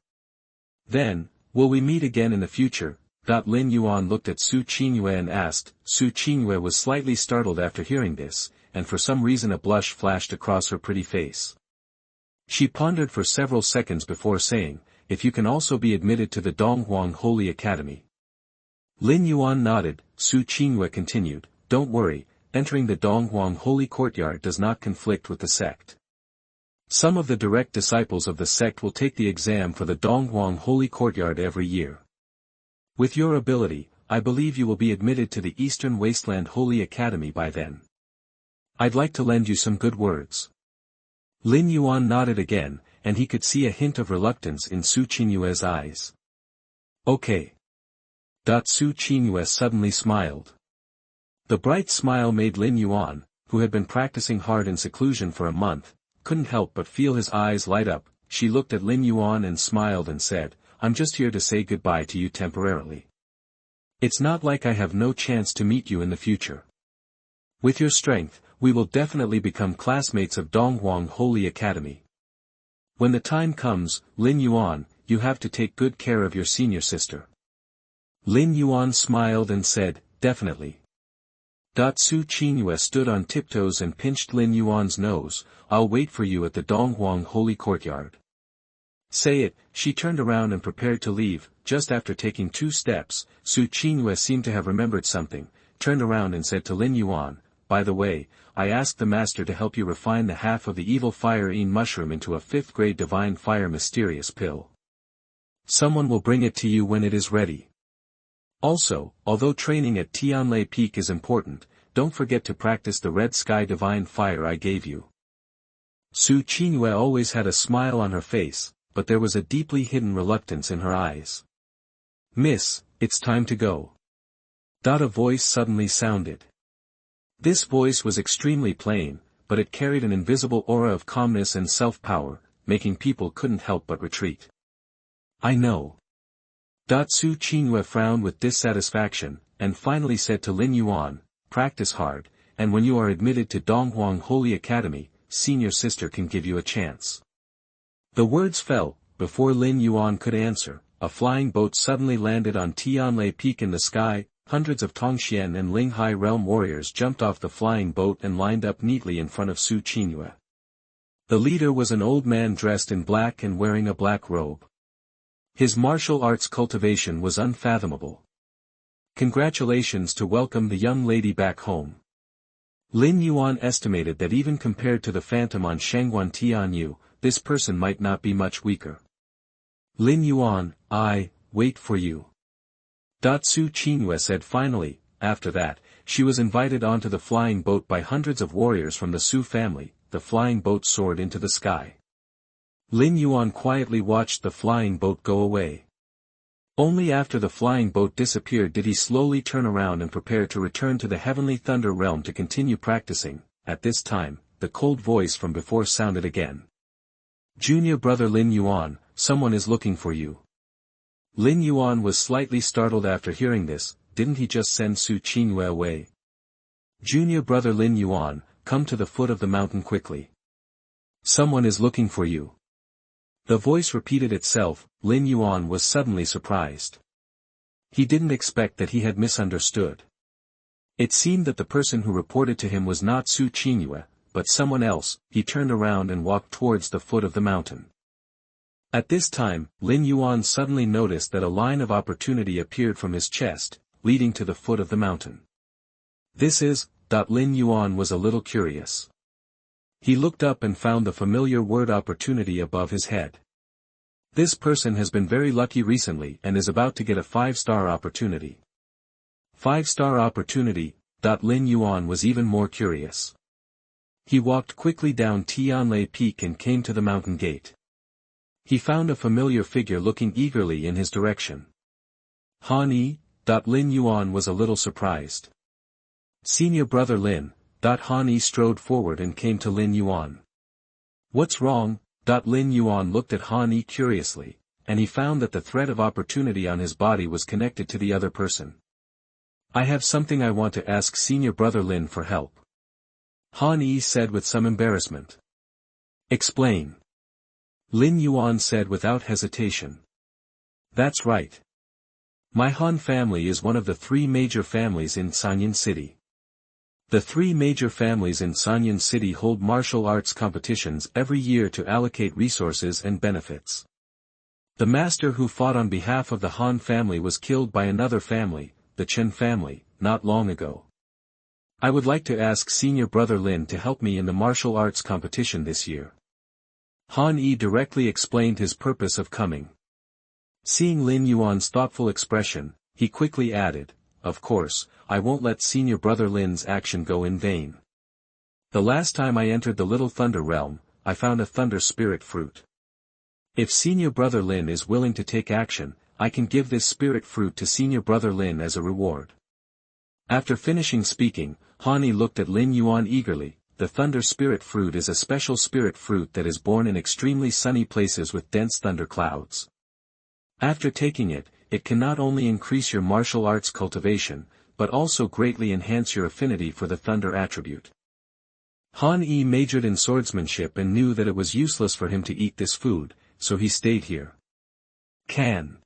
Then, will we meet again in the future? Lin Yuan looked at Hu Jiuxing and asked. Hu Jiuxing was slightly startled after hearing this, and for some reason a blush flashed across her pretty face. She pondered for several seconds before saying, "If you can also be admitted to the Donghuang Holy Academy." Lin Yuan nodded. Hu Jiuxing continued, "Don't worry, entering the Donghuang Holy Courtyard does not conflict with the sect. Some of the direct disciples of the sect will take the exam for the Donghuang Holy Courtyard every year. With your ability, I believe you will be admitted to the Eastern Wasteland Holy Academy by then. I'd like to lend you some good words. Lin Yuan nodded again, and he could see a hint of reluctance in Su Qinyue's eyes. Okay. Su Qinyue suddenly smiled. The bright smile made Lin Yuan, who had been practicing hard in seclusion for a month, couldn't help but feel his eyes light up. She looked at Lin Yuan and smiled and said, I'm just here to say goodbye to you temporarily. It's not like I have no chance to meet you in the future. With your strength, we will definitely become classmates of Donghuang Holy Academy. When the time comes, Lin Yuan, you have to take good care of your senior sister. Lin Yuan smiled and said, definitely. Su Qinyue stood on tiptoes and pinched Lin Yuan's nose. I'll wait for you at the Donghuang Holy Courtyard. Say it, she turned around and prepared to leave. Just after taking 2 steps, Su Qinyue seemed to have remembered something, turned around and said to Lin Yuan, by the way, I asked the master to help you refine the half of the evil fire-ean mushroom into a 5th-grade divine fire mysterious pill. Someone will bring it to you when it is ready. Also, although training at Tianlei Peak is important, don't forget to practice the red sky divine fire I gave you. Su Qinyue always had a smile on her face, but there was a deeply hidden reluctance in her eyes. Miss, it's time to go. A voice suddenly sounded. This voice was extremely plain, but it carried an invisible aura of calmness and self-power, making people couldn't help but retreat. I know. Su Qinyue frowned with dissatisfaction, and finally said to Lin Yuan, practice hard, and when you are admitted to Donghuang Holy Academy, senior sister can give you a chance. The words fell, before Lin Yuan could answer, a flying boat suddenly landed on Tianlei Peak in the sky. Hundreds of Tongxian and Linghai realm warriors jumped off the flying boat and lined up neatly in front of Su Qinyue. The leader was an old man dressed in black and wearing a black robe. His martial arts cultivation was unfathomable. Congratulations to welcome the young lady back home. Lin Yuan estimated that even compared to the phantom on Shangguan Tianyou, this person might not be much weaker. Lin Yuan, I wait for you. Su Qinyue said finally. After that, she was invited onto the flying boat by hundreds of warriors from the Su family. The flying boat soared into the sky. Lin Yuan quietly watched the flying boat go away. Only after the flying boat disappeared did he slowly turn around and prepare to return to the heavenly thunder realm to continue practicing. At this time, the cold voice from before sounded again. Junior brother Lin Yuan, someone is looking for you. Lin Yuan was slightly startled after hearing this. Didn't he just send Su Qinyue away? Junior brother Lin Yuan, come to the foot of the mountain quickly. Someone is looking for you. The voice repeated itself. Lin Yuan was suddenly surprised. He didn't expect that he had misunderstood. It seemed that the person who reported to him was not Su Qinyue, but someone else. He turned around and walked towards the foot of the mountain. At this time, Lin Yuan suddenly noticed that a line of opportunity appeared from his chest, leading to the foot of the mountain. This is. Lin Yuan was a little curious. He looked up and found the familiar word opportunity above his head. This person has been very lucky recently and is about to get a 5-star opportunity. 5-star opportunity. Lin Yuan was even more curious. He walked quickly down Tianlei Peak and came to the mountain gate. He found a familiar figure looking eagerly in his direction. Han Yi. Lin Yuan was a little surprised. Senior brother Lin. Han Yi strode forward and came to Lin Yuan. What's wrong? Lin Yuan looked at Han Yi curiously, and he found that the thread of opportunity on his body was connected to the other person. I have something I want to ask senior brother Lin for help. Han Yi said with some embarrassment. Explain. Lin Yuan said without hesitation. That's right. My Han family is one of the 3 major families in Sanyan City. The 3 major families in Sanyan City hold martial arts competitions every year to allocate resources and benefits. The master who fought on behalf of the Han family was killed by another family, the Chen family, not long ago. I would like to ask senior brother Lin to help me in the martial arts competition this year. Han Yi directly explained his purpose of coming. Seeing Lin Yuan's thoughtful expression, he quickly added, of course, I won't let Senior Brother Lin's action go in vain. The last time I entered the Little Thunder Realm, I found a Thunder Spirit Fruit. If Senior Brother Lin is willing to take action, I can give this Spirit Fruit to Senior Brother Lin as a reward. After finishing speaking, Han Yi looked at Lin Yuan eagerly. The Thunder Spirit Fruit is a special spirit fruit that is born in extremely sunny places with dense thunder clouds. After taking it, it can not only increase your martial arts cultivation, but also greatly enhance your affinity for the thunder attribute. Han Yi majored in swordsmanship and knew that it was useless for him to eat this food, so he stayed here. Can.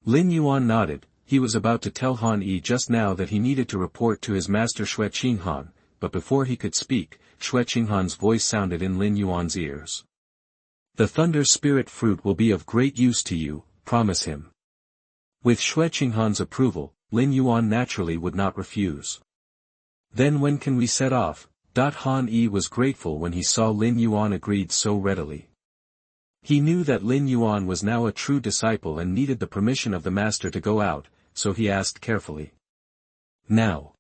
Lin Yuan nodded. He was about to tell Han Yi just now that he needed to report to his master Xue Qinghan, but before he could speak, Xue Qinghan's voice sounded in Lin Yuan's ears. The Thunder Spirit Fruit will be of great use to you, promise him. With Xue Qinghan's approval, Lin Yuan naturally would not refuse. Then when can we set off? Han Yi was grateful when he saw Lin Yuan agreed so readily. He knew that Lin Yuan was now a true disciple and needed the permission of the master to go out, so he asked carefully. Now.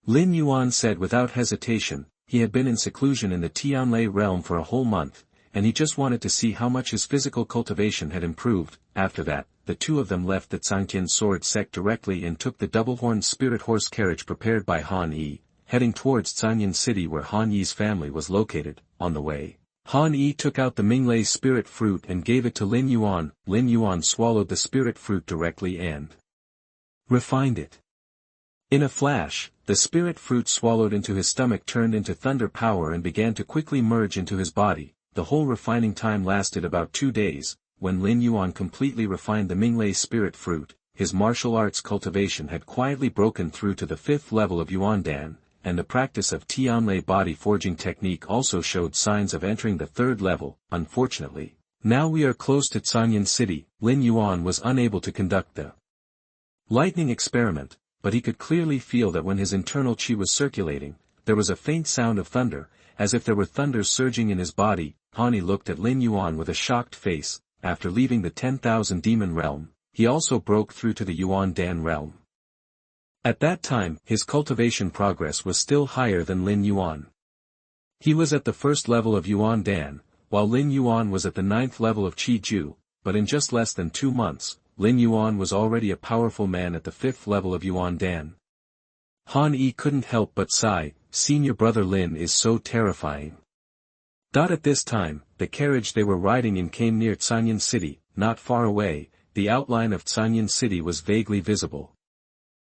Lin Yuan said without hesitation. He had been in seclusion in the Tianlei Realm for a whole month, and he just wanted to see how much his physical cultivation had improved. After that, the two of them left the Zhangtian sword sect directly and took the double-horned spirit horse carriage prepared by Han Yi, heading towards Zhangyan City where Han Yi's family was located. On the way, Han Yi took out the Minglei spirit fruit and gave it to Lin Yuan. Lin Yuan swallowed the spirit fruit directly and refined it. In a flash, the spirit fruit swallowed into his stomach turned into thunder power and began to quickly merge into his body. The whole refining time lasted about 2 days. When Lin Yuan completely refined the Minglei spirit fruit, his martial arts cultivation had quietly broken through to the 5th level of Yuan Dan, and the practice of Tianlei body forging technique also showed signs of entering the 3rd level. Unfortunately, now we are close to Zhangyan City. Lin Yuan was unable to conduct the lightning experiment, but he could clearly feel that when his internal qi was circulating, there was a faint sound of thunder, as if there were thunders surging in his body. Han Yi looked at Lin Yuan with a shocked face. After leaving the 10,000 demon realm, he also broke through to the Yuan Dan realm. At that time, his cultivation progress was still higher than Lin Yuan. He was at the 1st level of Yuan Dan, while Lin Yuan was at the 9th level of Qi Ju, but in just less than 2 months, Lin Yuan was already a powerful man at the 5th level of Yuan Dan. Han Yi couldn't help but sigh. Senior Brother Lin is so terrifying. At this time, the carriage they were riding in came near Zhangyan City. Not far away, the outline of Zhangyan City was vaguely visible.